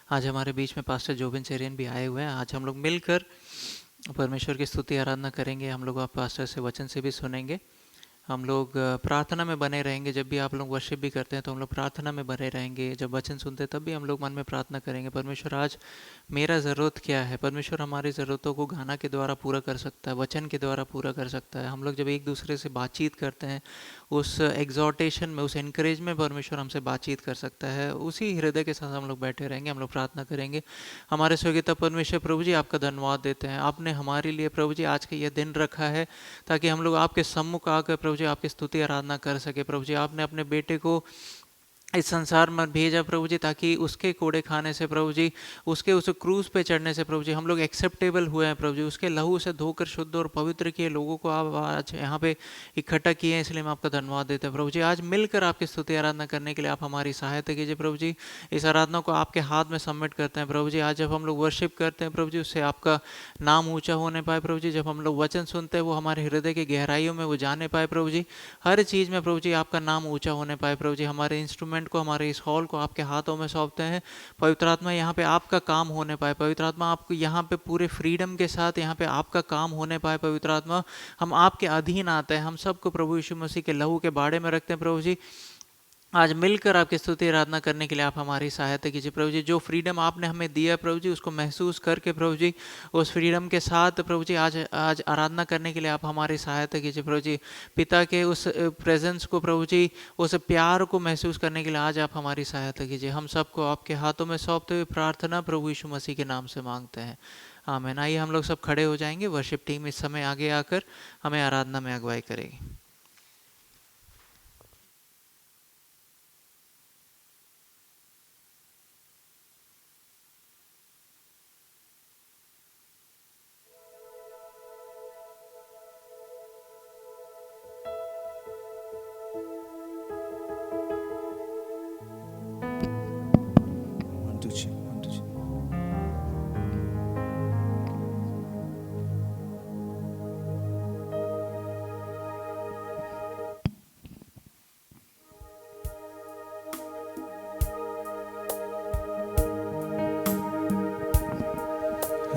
आज हमारे बीच में पास्टर जोबिन चेरियन भी आए हुए हैं। आज हम लोग मिलकर परमेश्वर की स्तुति आराधना करेंगे। हम लोग आप पास्टर से वचन से भी सुनेंगे। हम लोग प्रार्थना में बने रहेंगे। जब भी आप लोग वर्शिप भी करते हैं तो हम लोग प्रार्थना में बने रहेंगे। जब वचन सुनते हैं तब भी हम लोग मन में प्रार्थना करेंगे, परमेश्वर आज मेरा ज़रूरत क्या है। परमेश्वर हमारी ज़रूरतों को गाना के द्वारा पूरा कर सकता है, वचन के द्वारा पूरा कर सकता है। हम लोग जब एक दूसरे से बातचीत करते हैं, उस एग्जॉर्टेशन में, उस एनकरेज में परमेश्वर हमसे बातचीत कर सकता है। उसी हृदय के साथ हम लोग बैठे रहेंगे, हम लोग प्रार्थना करेंगे। हमारे स्वर्गीय परमेश्वर प्रभु जी, आपका धन्यवाद देते हैं। आपने हमारे लिए प्रभु जी आज का यह दिन रखा है ताकि हम लोग आपके सम्मुख आकर प्रभु जी आपकी स्तुति आराधना कर सके। प्रभु जी आपने अपने बेटे को इस संसार में भेजा प्रभु जी, ताकि उसके कोड़े खाने से प्रभु जी, उसके उस क्रूज पे चढ़ने से प्रभु जी हम लोग एक्सेप्टेबल हुए हैं प्रभु जी। उसके लहू से धोकर शुद्ध और पवित्र किए लोगों को आप आज यहाँ पे इकट्ठा किए हैं, इसलिए हम आपका धन्यवाद देते हैं प्रभु जी। आज मिलकर आपकी स्तुति आराधना करने के लिए आप हमारी सहायता कीजिए प्रभु जी। इस आराधना को आपके हाथ में सबमिट करते हैं प्रभु जी। आज जब हम लोग वर्शिप करते हैं प्रभु जी, उससे आपका नाम ऊँचा होने पाए प्रभु जी। जब हम लोग वचन सुनते हैं वो हमारे हृदय की गहराइयों में वो जाने पाए प्रभु जी। हर चीज़ में प्रभु जी आपका नाम ऊँचा होने पाए प्रभु जी। हमारे इंस्ट्रूमेंट को, हमारे इस हॉल को आपके हाथों में सौंपते हैं। पवित्र आत्मा यहाँ पे आपका काम होने पाए। पवित्र आत्मा आपको यहाँ पे पूरे फ्रीडम के साथ यहाँ पे आपका काम होने पाए। पवित्र आत्मा हम आपके अधीन आते हैं। हम सबको प्रभु यीशु मसीह के लहू के बाड़े में रखते हैं प्रभु जी। आज मिलकर आपकी स्तुति आराधना करने के लिए आप हमारी सहायता कीजिए प्रभु जी। जो फ्रीडम आपने हमें दिया प्रभु जी, उसको महसूस करके प्रभु जी, उस फ्रीडम के साथ प्रभु जी आज आराधना करने के लिए आप हमारी सहायता कीजिए प्रभु जी। पिता के उस प्रेजेंस को प्रभु जी, उस प्यार को महसूस करने के लिए आज आप हमारी सहायता कीजिए। हम सबको आपके हाथों में सौंपते हुए प्रार्थना प्रभु यीशु मसीह के नाम से मांगते हैं, आमीन। आइए हम लोग सब खड़े हो जाएंगे। वर्शिप टीम इस समय आगे आकर हमें आराधना में अगुवाई करेगी।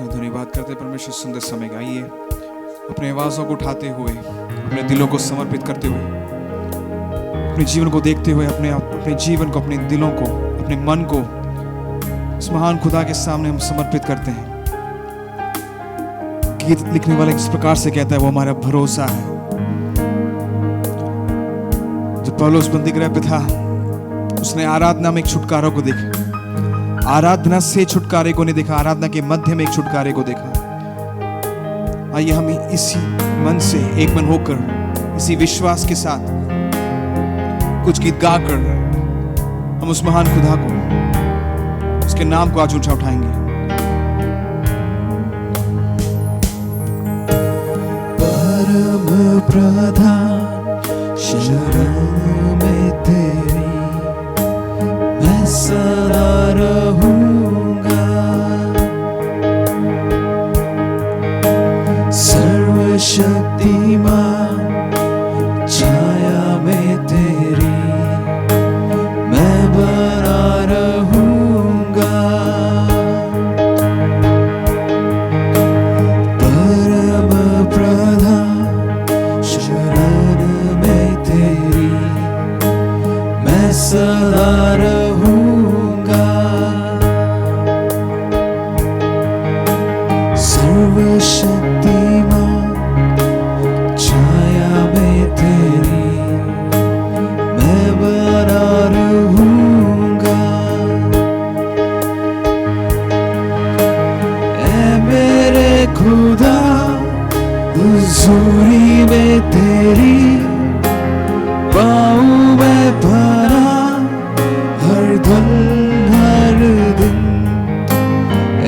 धन्यवाद करते परमेश्वर सुंदर समय। आइए अपने आवाज़ों को उठाते हुए, अपने दिलों को समर्पित करते हुए, अपने जीवन को देखते हुए, अपने जीवन को, अपने दिलों को, अपने मन को इस महान खुदा के सामने हम समर्पित करते हैं। गीत लिखने वाला इस प्रकार से कहता है, वो हमारा भरोसा है। जब पौलुस बंदीगृह पे था, उसने आराधना में एक छुटकारा को देखा। आराधना से छुटकारे को नहीं देखा, आराधना के मध्य में एक छुटकारे को देखा। आइए हम इसी मन से एक मन होकर, इसी विश्वास के साथ कुछ गीत गाकर हम उस महान खुदा को, उसके नाम को आज ऊंचा उठाएंगे। परम प्रधान शरण में तेरी मैं सदा रहूंगा। सर्वशक्तिमान छाया में तेरी मैं बना रहूंगा। परम प्रधान शरण में तेरी मैं सदा रहूंगा। सर्वशक्तिमान छाया में तेरी मैं बना रहूंगा। ऐ मेरे खुदा हुजूरी में तेरी पाऊं मैं भरा हर दिन हर दिन।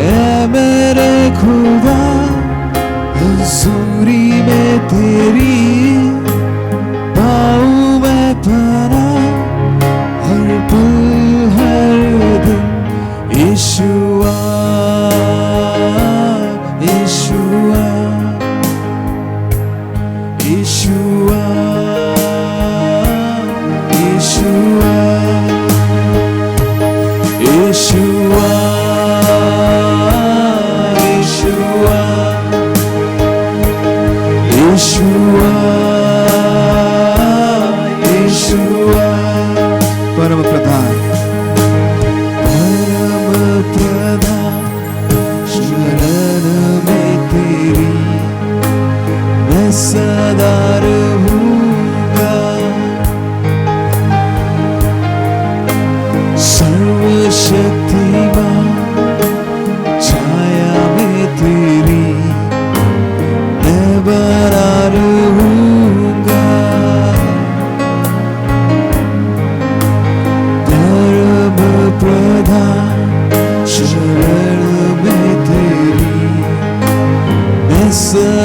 ऐ मेरे खुदा हुजूरी में तेरी पाऊं मैं भरा हर पल हर दिन। यीशुआ यीशुआ यीशुआ यीशुआ यीशुआ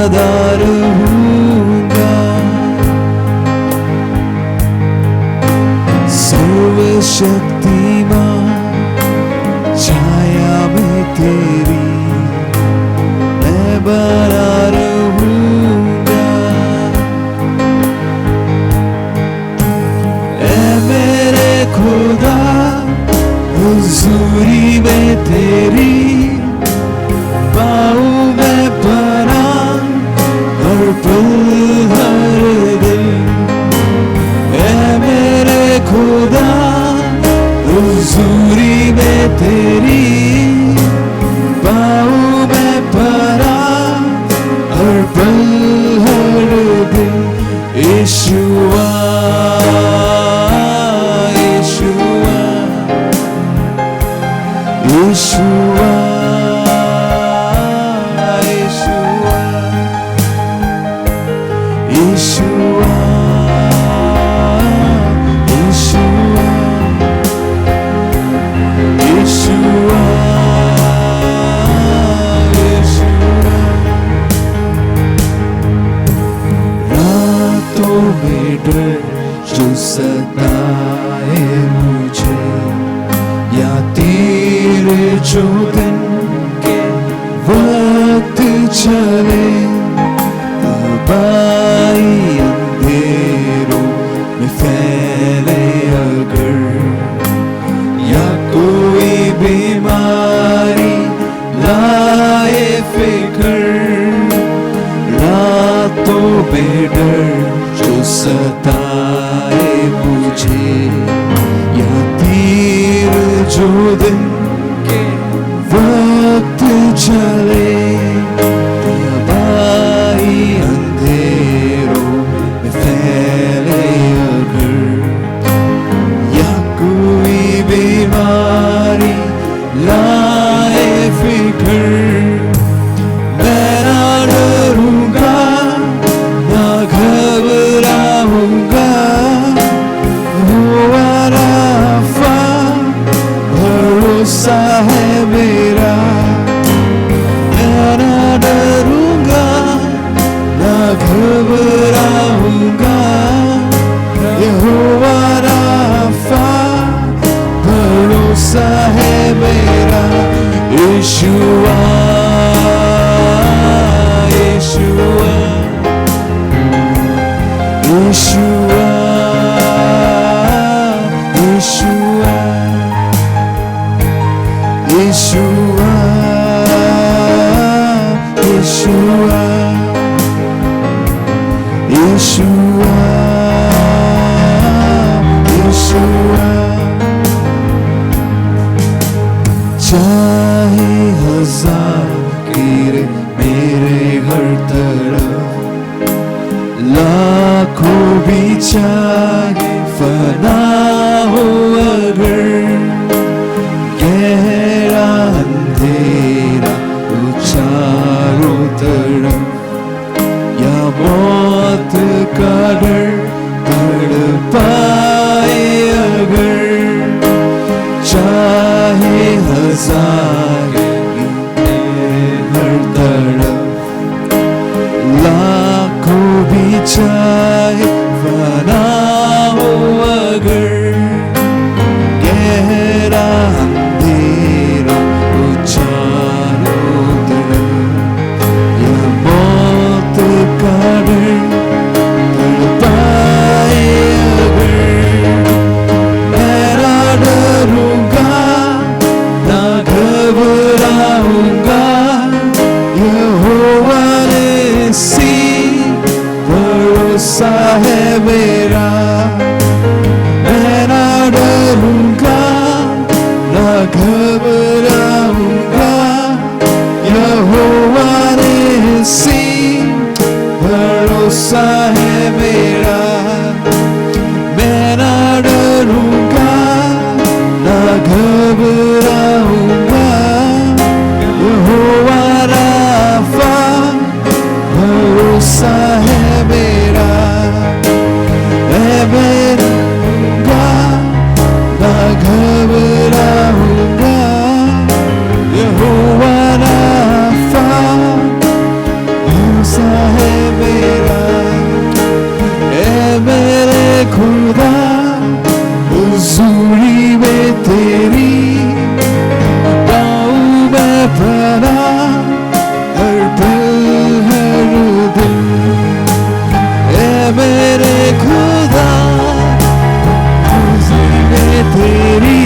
सदा रहूंगा। सर्वशक्तिमान छाया में तेरी मैं बना रहूंगा। ऐ मेरे खुदा हुजूरी में तेरी पाऊं मैं पना हर पल हर दिन। ऐ मेरे खुदा हुजूरी में तेरी पाऊं मैं पना हर पल हर दिन। यीशुआ यीशुआ यीशुआ यीशुआ यीशुआ यीशुआ यीशुआ। रातों में डर जो सताए मुझे या तीर जो दिन के वक्त चले तबाही अंधेरों में फैले अगर या कोई बीमारी लाए फिक्र। रातों में डर जो सताए मुझे या तीर जो दिन के वक्त चले तबाही अंधेरों में फैले अगर या कोई बीमारी लाए फिक्र। मैं ना डरूंगा ना घबराऊंगा। हुआ राफा भरोसा है मेरा। मैं ना डरूंगा ना घबराऊंगा। यहोवा राफा भरोसा है मेरा। यीशुआ यीशुआ यीशुआ यीशुआ यीशुआ यीशुआ यीशुआ यीशुआ। चाहे हजार गिरे मेरे हर तरफ लाखों भी चाहे फना हो अगर गहरा अंधेरा हो चारों तरफ या मौत का डर तड़पाए अगर चाहे हजार हर तरफ लाखों भी चाहे फना हो अगर गहरा अंधेरा हो चारों तरफ या मौत का डर तड़पाए अगर मैं ना डरूंगा ना घबराऊंगा। यहोवा निस्सी भरोसा है मेरा। मैं ना डरूंगा ना घबराऊंगा। यहोवा निस्सी भरोसा है मेरा। मैं ना डरूंगा ना घबराऊंगा। यहोवा राफा भरोसा है मेरा। पाना हर पल हर दिन। ए मेरे खुदा हुज़ूर में तेरी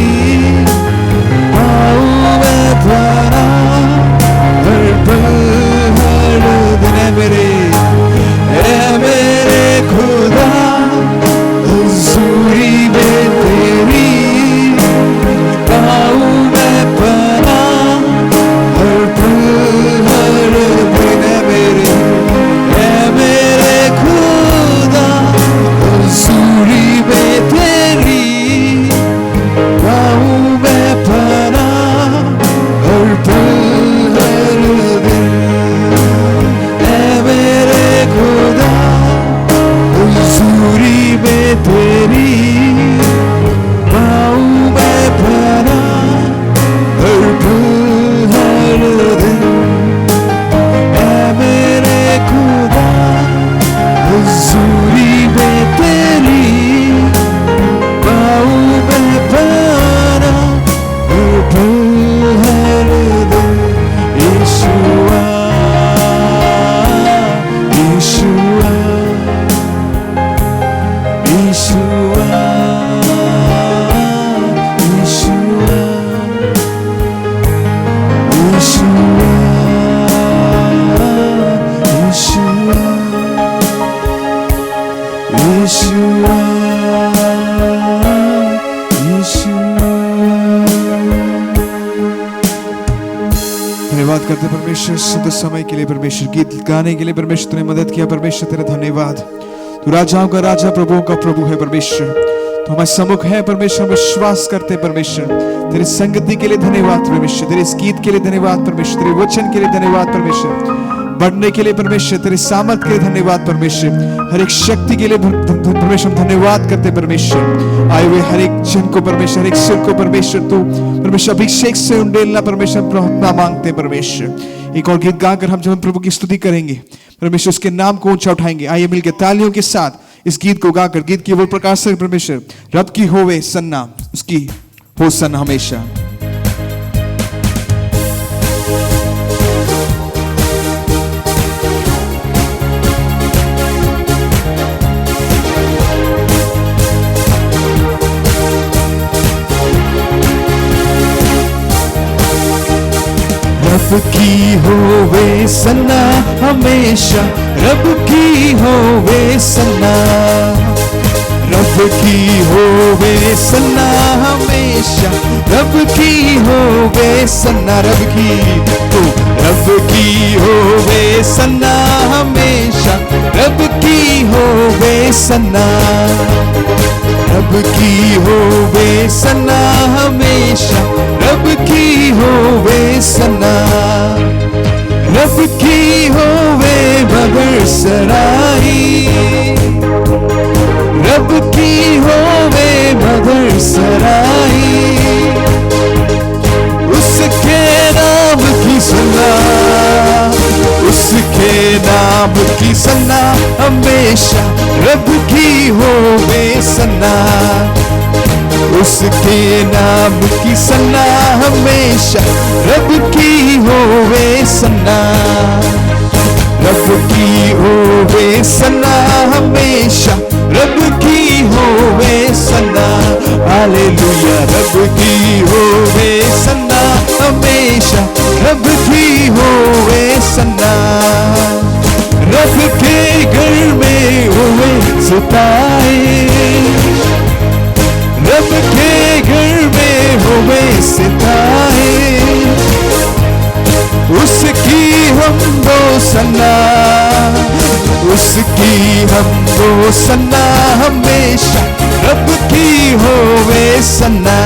पाऊं मैं पाना हर पल हर दिन। ए मेरे खुदा हुज़ूरी में तेरी पाऊं मैं पाना हर पल हर दिन। ए मेरे खुदा हुज़ूरी में तेरी पाऊं मैं पाना हर पल हर दिन। ए मेरे खुदा हुज़ूरी में तेरी पाऊं मैं पाना हर पल हर दिन। ए मेरे खुदा हुज़ूरी में तेरी पाऊं मैं पाना हर पल हर दिन। यीशुआ यीशुआ यीशुआ यीशुआ यीशुआ धन्यवाद करते परमेश्वर शुद्ध समय के लिए, परमेश्वर गीत गाने के लिए परमेश्वर तूने मदद किया। परमेश्वर तेरा धन्यवाद। तू राजाओं का राजा प्रभुओं का प्रभु है परमेश्वर। तो हमारे सम्मुख है परमेश्वर, हम विश्वास करते हैं परमेश्वर। तेरी संगति के लिए धन्यवाद परमेश्वर, तेरे इस गीत के लिए धन्यवाद परमेश्वर, तेरे वचन के लिए धन्यवाद परमेश्वर, बढ़ने के लिए परमेश्वर, तेरे सामर्थ के लिए धन्यवाद परमेश्वर, हर एक शक्ति के लिए परमेश्वर धन्यवाद करते परमेश्वर। आए हुए हर एक जन को परमेश्वर, हर एक सिर को परमेश्वर तू परमेश्वर अभिषेक से उंडेलना परमेश्वर, प्रार्थना मांगते परमेश्वर। एक और गीत गाकर हम जब प्रभु की स्तुति करेंगे परमेश्वर, उसके नाम को ऊंचा उठाएंगे। आइए मिलकर तालियों के साथ इस गीत को गाकर, गीत की वो प्रकाश से परमेश्वर रब की होवे सन्ना, उसकी हो सन्ना हमेशा। रब की होवे सन्ना हमेशा, रब की होवे सन्ना, रब की होवे सन्ना हमेशा, रब की होवे सन्ना, रब की होवे सन्ना हमेशा, रब की होवे सन्ना, रब की होवे सन्ना हमेशा, रब की होवे सन्ना, रब की होवे मगर सराई, रब की होवे मगर सराई, उसके नाम की सन्ना, उसके नाम की सन्ना हमेशा, रब की होवे सन्ना, उसके नाम की सन्ना हमेशा, रब की होवे सन्ना, रब की होवे सन्ना हमेशा, रब की होवे सन्ना, हालेलुया। रब की होवे सन्ना हमेशा, रब की होवे सन्ना, रब के घर में होवे सितारे, रब के घर में होवे सितारे, उसकी हम दो सन्ना, उसकी हम दो सन्ना हमेशा, रब की होवे सन्ना,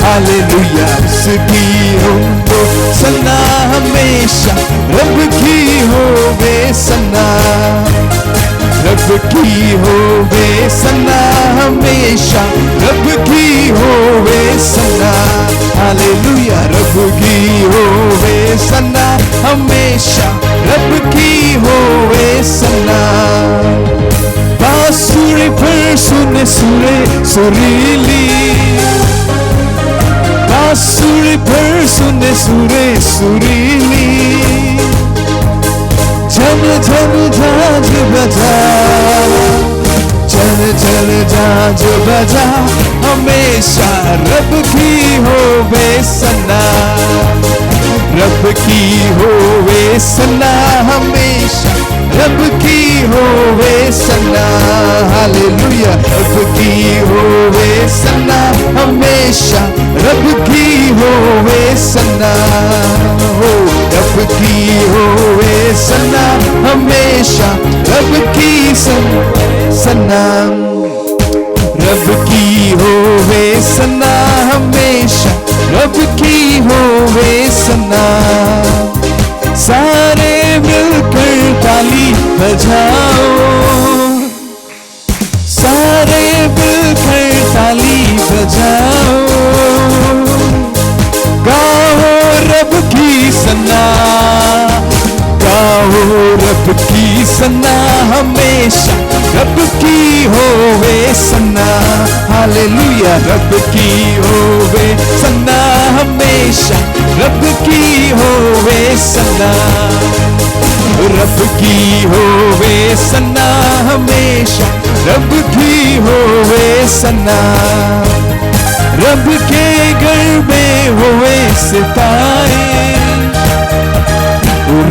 हालेलुया। उसकी हम दो सन्ना हमेशा, रब की होवे सन्ना, रब की होवे सन्ना हमेशा, रब की होवे सन्ना, हालेलुया। रब की होवे सन्ना हमेशा, रब की होवे सन्ना। बांसुरी पर सुने सुरे सुरीली, बांसुरी पर सुने सुरे सुरीली, झम झम झांझ बजा, चल चल झांझ बजा, हमेशा रब की होवे सना, रब की होवे सना, हमेशा रब की होवे सना, हालेलुया। रब की होवे सना, हमेशा रब की होवे सना, हो रब की होवे सना, हमेशा रब की सना, रब की होवे सना, हमेशा रब की होवे सना। सारे मिलकर ताली बजाओ, सारे मिलकर ताली बजाओ, गाओ रब की सना, गाओ रब की सना, हमेशा रब की होवे सना, हालेलुया। रब की होवे सना, हमेशा रब की होवे सना, रब की होवे सना, हमेशा रब की होवे सना। रब के घर में होवे सितारे,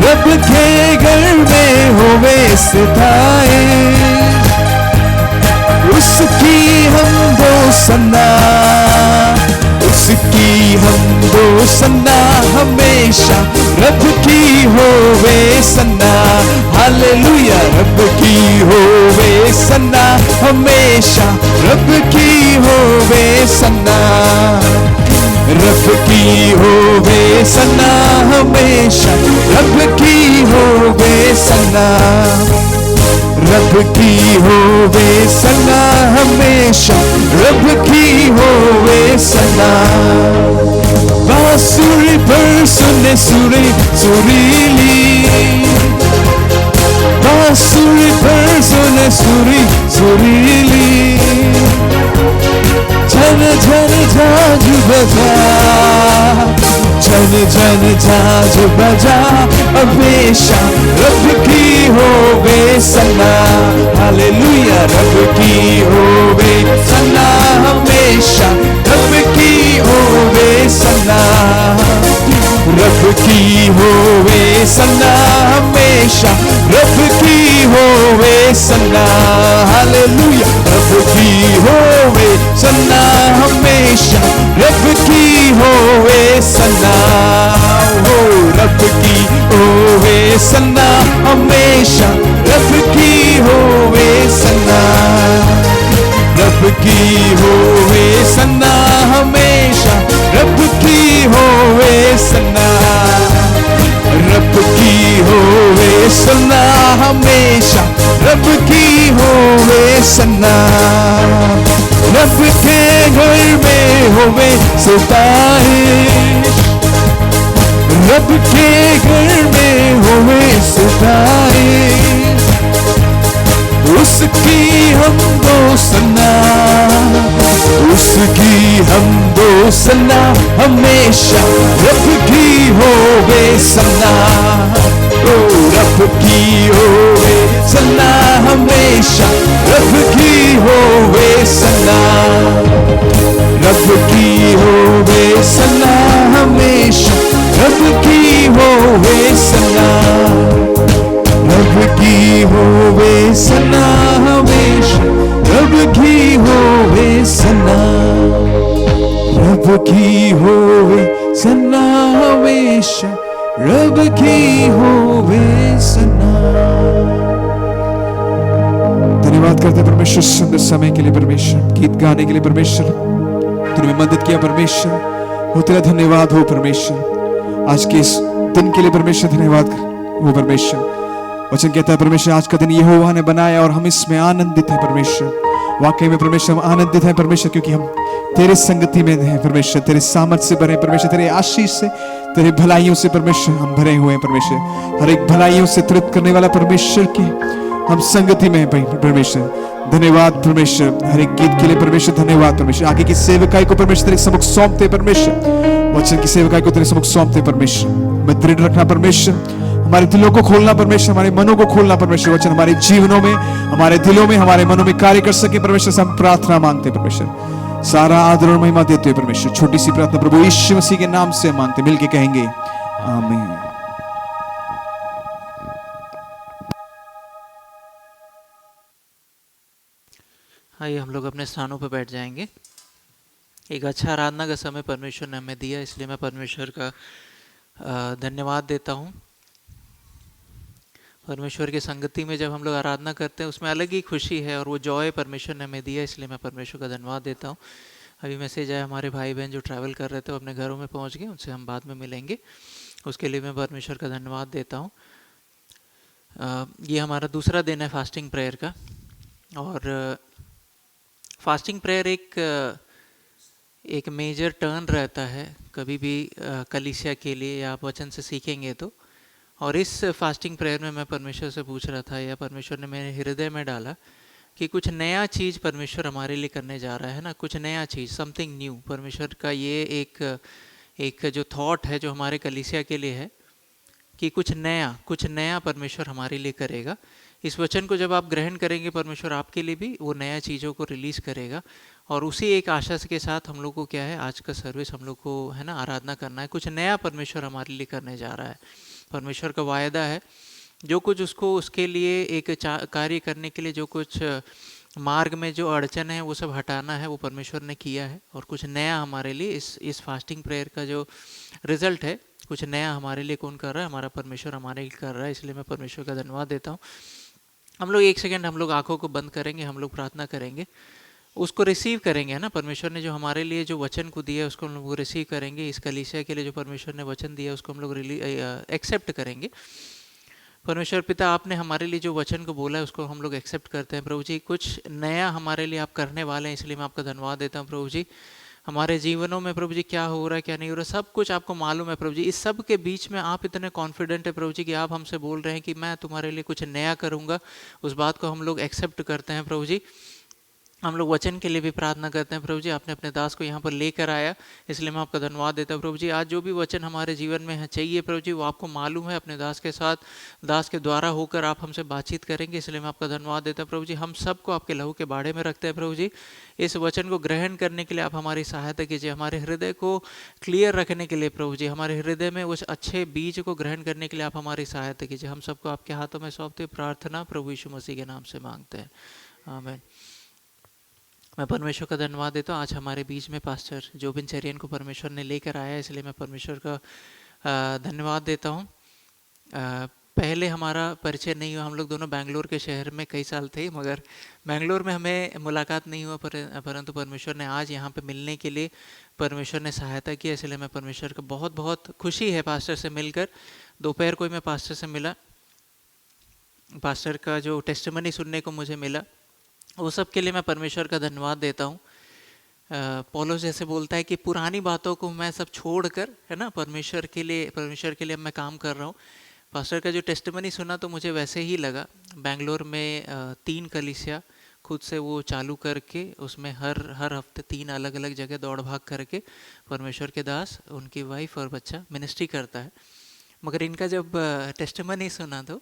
रब के घर में होवे सितारे, उसकी हम दो सना, उसकी हम दो सना, हमेशा रब की होवे सना, हालेलुया। रब की होवे सना, हमेशा रब की होवे सना, रब की होवे सना, हमेशा रब की होवे सना, रब की होवे सना, हमेशा रब की होवे सना। बांसुरी पर सुने सुरे सुरीली, बांसुरी पर सुने सुरी सुरीली, झन झन झांझ बजा, झन झन झांझ बजा, हमेशा रब की होवे सना, हालेलुया। रब की होवे सना, हमेशा रब की होवे सना, रब की होवे सना, हमेशा रब की होवे सना, हालेलुया। रब की होवे सना, हमेशा रब की होवे सना, हो रब की होवे सना, हमेशा रब की होवे सना, रब की होवे सना, हमेशा रब की होवे सना, रब की होवे सना, हमेशा रब की होवे सना। रब के घर में होवे सितारे, रब के घर में होवे सितारे, उसकी हम दो सना, उसकी हम दो सना, हमेशा रब की होवे सना, ओ रब की होवे सना, हमेशा रब की होवे सना, रब की होवे सना, हमेशा रब की होवे सना, रब की होवे सना, हमेशा रब की होवे सना, रब की होवे सना, हमेशा रब की होवे सना। धन्यवाद करते परमेश्वर सुंदर समय के लिए, परमेश्वर गीत गाने के लिए, परमेश्वर तूने मदद किया, परमेश्वर हो तेरा धन्यवाद हो परमेश्वर। आज के इस दिन के लिए परमेश्वर धन्यवाद हो परमेश्वर। वचन कहता है परमेश्वर आज का दिन यहोवा ने बनाया और हम इसमें आनंदित हैं परमेश्वर। वाकई में परमेश्वर हम आनंदित हैं परमेश्वर, क्योंकि हम तेरे संगति में हैं परमेश्वर, तेरे सामर्थ से भरे परमेश्वर, तेरे आशीष से, तेरे भलाइयों से परमेश्वर हम भरे हुए हैं परमेश्वर। हर एक भलाइयों से तृप्त करने वाला परमेश्वर की हम संगति में हैं परमेश्वर। धन्यवाद परमेश्वर, हर एक गीत के लिए परमेश्वर धन्यवाद परमेश्वर। आगे की सेवकाई को परमेश्वर तेरे सम्मुख सौंपते परमेश्वर, वचन की सेवकाई को तेरे सम्मुख सौंपते परमेश्वर। मैं दृढ़ रखना परमेश्वर, हमारे दिलों को खोलना परमेश्वर, हमारे मनों को खोलना परमेश्वर। वचन हमारे जीवनों में, हमारे दिलों में, हमारे मनों में कार्य कर सके परमेश्वर। हम प्रार्थना मांगते परमेश्वर, सारा आदर और महिमा देते हुए परमेश्वर। छोटी सी प्रार्थना प्रभु यीशु मसीह के नाम से मांगते, मिलके कहेंगे आमीन। आइए हम लोग अपने स्थानों पर बैठ जाएंगे। एक अच्छा आराधना का समय परमेश्वर ने हमें दिया, इसलिए मैं परमेश्वर का धन्यवाद देता हूँ। परमेश्वर की संगति में जब हम लोग आराधना करते हैं उसमें अलग ही खुशी है, और वो जॉय परमेश्वर ने हमें दिया, इसलिए मैं परमेश्वर का धन्यवाद देता हूँ। अभी मैसेज आया, हमारे भाई बहन जो ट्रैवल कर रहे थे वो अपने घरों में पहुँच गए, उनसे हम बाद में मिलेंगे। उसके लिए मैं परमेश्वर का धन्यवाद देता हूँ। ये हमारा दूसरा दिन है फास्टिंग प्रेयर का, और फास्टिंग प्रेयर एक मेजर टर्न रहता है कभी भी कलीसिया के लिए, या आप वचन से सीखेंगे तो। और इस फास्टिंग प्रेयर में मैं परमेश्वर से पूछ रहा था, या परमेश्वर ने मेरे हृदय में डाला कि कुछ नया चीज़ परमेश्वर हमारे लिए करने जा रहा है ना, कुछ नया चीज़, समथिंग न्यू। परमेश्वर का ये एक जो थॉट है जो हमारे कलीसिया के लिए है कि कुछ नया परमेश्वर हमारे लिए करेगा। इस वचन को जब आप ग्रहण करेंगे, परमेश्वर आपके लिए भी वो नया चीज़ों को रिलीज़ करेगा। और उसी एक आशा के साथ हम लोग को क्या है, आज का सर्विस हम लोग को है ना आराधना करना है। कुछ नया परमेश्वर हमारे लिए करने जा रहा है। परमेश्वर का वायदा है, जो कुछ उसको उसके लिए एक कार्य करने के लिए जो कुछ मार्ग में जो अड़चन है वो सब हटाना है, वो परमेश्वर ने किया है। और कुछ नया हमारे लिए इस फास्टिंग प्रेयर का जो रिजल्ट है, कुछ नया हमारे लिए कौन कर रहा है? हमारा परमेश्वर हमारे लिए कर रहा है। इसलिए मैं परमेश्वर का धन्यवाद देता हूँ। हम लोग एक सेकेंड हम लोग आंखों को बंद करेंगे, हम लोग प्रार्थना करेंगे, उसको रिसीव करेंगे, है ना। परमेश्वर ने जो हमारे लिए जो वचन को दिया है उसको हम लोग रिसीव करेंगे। इस कलीसिया के लिए जो परमेश्वर ने वचन दिया उसको हम लोग एक्सेप्ट करेंगे। परमेश्वर पिता, आपने हमारे लिए जो वचन को बोला है उसको हम लोग एक्सेप्ट करते हैं प्रभु जी। कुछ नया हमारे लिए आप करने वाले हैं, इसलिए मैं आपका धन्यवाद देता हूँ प्रभु जी। हमारे जीवनों में प्रभु जी क्या हो रहा है क्या नहीं हो रहा, सब कुछ आपको मालूम है प्रभु जी। इस सब के बीच में आप इतने कॉन्फिडेंट है प्रभु जी कि आप हमसे बोल रहे हैं कि मैं तुम्हारे लिए कुछ नया करूँगा। उस बात को हम लोग एक्सेप्ट करते हैं प्रभु जी। हम लोग वचन के लिए भी प्रार्थना करते हैं प्रभु जी। आपने अपने दास को यहाँ पर लेकर आया, इसलिए मैं आपका धन्यवाद देता हूँ प्रभु जी। आज जो भी वचन हमारे जीवन में है चाहिए प्रभु जी, वो आपको मालूम है। अपने दास के साथ, दास के द्वारा होकर आप हमसे बातचीत करेंगे, इसलिए मैं आपका धन्यवाद देता हूँ प्रभु जी। हम सबको आपके लहू के बाड़े में रखते हैं प्रभु जी। इस वचन को ग्रहण करने के लिए आप हमारी सहायता कीजिए। हमारे हृदय को क्लियर रखने के लिए प्रभु जी, हमारे हृदय में उस अच्छे बीज को ग्रहण करने के लिए आप हमारी सहायता कीजिए। हम सबको आपके हाथों में सौंपते प्रार्थना प्रभु यीशु मसीह के नाम से मांगते हैं, आमीन। मैं परमेश्वर का धन्यवाद देता हूँ। आज हमारे बीच में पास्टर जोबिन चेरियन को परमेश्वर ने लेकर आया, इसलिए मैं परमेश्वर का धन्यवाद देता हूँ। पहले हमारा परिचय नहीं हुआ, हम लोग दोनों बेंगलोर के शहर में कई साल थे, मगर बेंगलोर में हमें मुलाकात नहीं हुआ, परंतु परमेश्वर ने आज यहाँ पे मिलने के लिए परमेश्वर ने सहायता की, इसलिए मैं परमेश्वर का बहुत बहुत खुशी है पास्टर से मिलकर। दोपहर को ही मैं पास्टर से मिला, पास्टर का जो टेस्टिमनी सुनने को मुझे मिला, वो सब के लिए मैं परमेश्वर का धन्यवाद देता हूँ। पौलुस जैसे बोलता है कि पुरानी बातों को मैं सब छोड़कर, है ना, परमेश्वर के लिए मैं काम कर रहा हूँ। पास्टर का जो टेस्टिमनी सुना तो मुझे वैसे ही लगा। बेंगलोर में 3 कलीसिया खुद से वो चालू करके, उसमें हर हफ्ते 3 अलग अलग जगह दौड़ भाग करके परमेश्वर के दास, उनकी वाइफ और बच्चा मिनिस्ट्री करता है। मगर इनका जब टेस्टिमनी सुना तो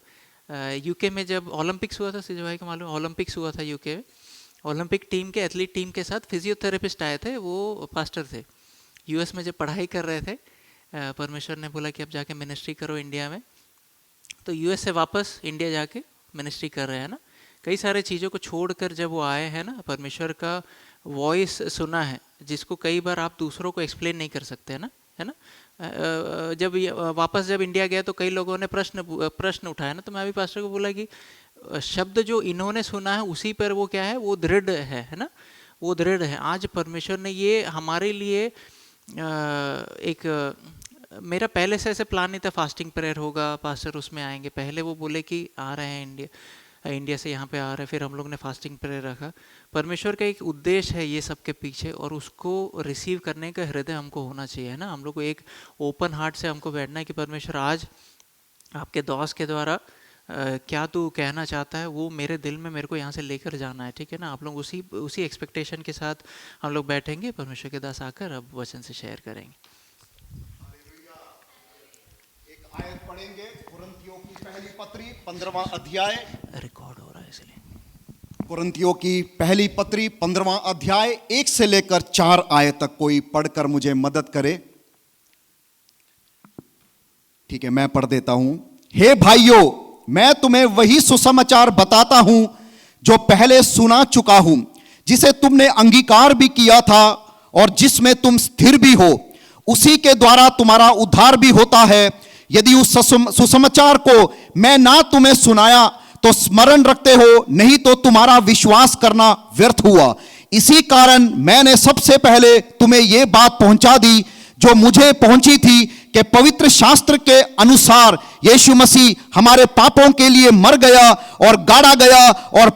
यूके में जब ओलंपिक्स हुआ था, सिजो भाई को मालूम, ओलंपिक्स हुआ था यूके में, ओलंपिक टीम के एथलीट टीम के साथ फिजियोथेरेपिस्ट आए थे, वो पास्टर थे। यूएस में जब पढ़ाई कर रहे थे, परमेश्वर ने बोला कि अब जाके मिनिस्ट्री करो इंडिया में, तो यूएस से वापस इंडिया जाके मिनिस्ट्री कर रहे हैं ना। कई सारे चीज़ों को छोड़कर जब वो आए हैं ना, परमेश्वर का वॉइस सुना है जिसको कई बार आप दूसरों को एक्सप्लेन नहीं कर सकते, है ना। जब वापस जब इंडिया गया तो कई लोगों ने प्रश्न उठाया ना, तो मैं अभी पास्टर को बोला कि शब्द जो इन्होंने सुना है उसी पर वो क्या है, वो दृढ़ है ना, वो दृढ़ है। आज परमेश्वर ने ये हमारे लिए एक, मेरा पहले से ऐसे प्लान नहीं था फास्टिंग प्रेयर होगा, पास्टर उसमें आएंगे। पहले वो बोले कि आ रहे हैं इंडिया से यहाँ पे आ रहे हैं, फिर हम लोग ने फास्टिंग प्रेयर रखा। परमेश्वर का एक उद्देश्य है ये सब के पीछे, और उसको रिसीव करने का हृदय हमको होना चाहिए, है ना। हम लोग को एक ओपन हार्ट से हमको बैठना है कि परमेश्वर आज आपके दास के द्वारा क्या तू कहना चाहता है, वो मेरे दिल में मेरे को यहाँ से लेकर जाना है, ठीक है ना। आप लोग उसी एक्सपेक्टेशन के साथ हम लोग बैठेंगे, परमेश्वर के दास आकर अब वचन से शेयर करेंगे। एक आयत पढ़ेंगे, कुरिन्थियों की पहली पत्री 15वां अध्याय। रिकॉर्ड हो रहा है इसलिए। कुरिन्थियों की पहली पत्री 15वां अध्याय 1 से लेकर 4 आयत तक कोई पढ़कर मुझे मदद करे। ठीक है, मैं पढ़ देता हूं। हे भाइयों, मैं तुम्हें वही सुसमाचार बताता हूं जो पहले सुना चुका हूं, जिसे तुमने अंगीकार भी किया था और जिसमें तुम स्थिर भी हो। उसी के द्वारा तुम्हारा उद्धार भी होता है। यदि उस सुसमाचार को मैं ना तुम्हें सुनाया तो स्मरण रखते हो, नहीं तो तुम्हारा विश्वास करना व्यर्थ हुआ। इसी कारण मैंने सबसे पहले तुम्हें यह बात पहुंचा दी जो मुझे पहुंची थी कि पवित्र शास्त्र के अनुसार यीशु मसीह हमारे पापों के लिए मर गया और गाड़ा गया, और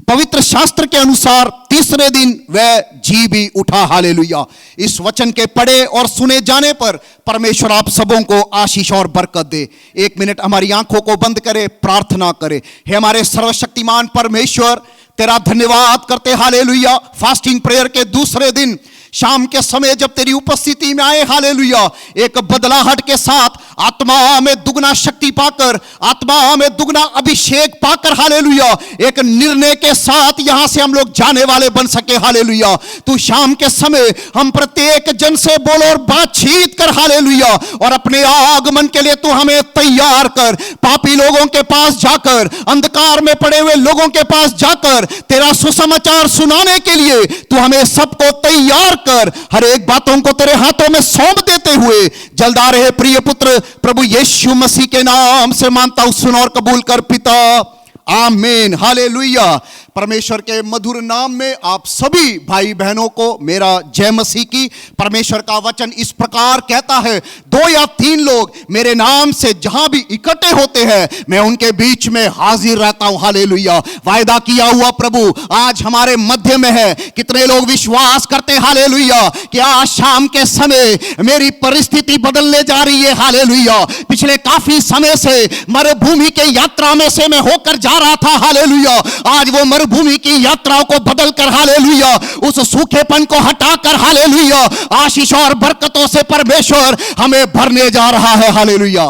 पवित्र शास्त्र के अनुसार तीसरे दिन वह जी भी उठा। हालेलुया। इस वचन के पढ़े और सुने जाने पर परमेश्वर आप सबों को आशीष और बरकत दे। 1 मिनट हमारी आंखों को बंद करे, प्रार्थना करे। हे हमारे सर्वशक्तिमान परमेश्वर, तेरा धन्यवाद करते। हालेलुया। फास्टिंग प्रेयर के दूसरे दिन शाम के समय जब तेरी उपस्थिति में आए, हालेलुया, एक बदलाहट के साथ, आत्मा में दुगना शक्ति पाकर, आत्मा में दुगना अभिषेक पाकर, हालेलुया, एक निर्णय के साथ यहां से हम लोग जाने वाले बन सके। हालेलुया। तू शाम के समय हम प्रत्येक जन से बोल और बातचीत कर। हालेलुया। और अपने आगमन के लिए तू हमें तैयार कर। पापी लोगों के पास जाकर, अंधकार में पड़े हुए लोगों के पास जाकर तेरा सुसमाचार सुनाने के लिए तू हमें सबको तैयार कर। हर एक बातों को तेरे हाथों में सौंप देते हुए जल्द आ रहे प्रिय पुत्र प्रभु यीशु मसीह के नाम से मांगता हूं, सुन और कबूल कर पिता। आमीन। हालेलुया। परमेश्वर के मधुर नाम में आप सभी भाई बहनों को मेरा जय मसीह की। परमेश्वर का वचन इस प्रकार कहता है, 2 या 3 लोग मेरे नाम से जहां भी इकट्ठे होते हैं, मैं उनके बीच में हाजिर रहता हूं। हालेलुया। वायदा किया हुआ प्रभु आज हमारे मध्य में है। कितने लोग विश्वास करते हैं, हालेलुया, कि आज शाम के समय मेरी परिस्थिति बदलने जा रही है। हालेलुया। पिछले काफी समय से मरुभूमि के यात्रा में से मैं होकर जा रहा था। हालेलुया। आज वो भूमि की यात्राओं को बदलकर, हालेलुया, उस सूखेपन को हटाकर, हालेलुया, आशीष और बरकतों से परमेश्वर हमें भरने जा रहा है। हालेलुया।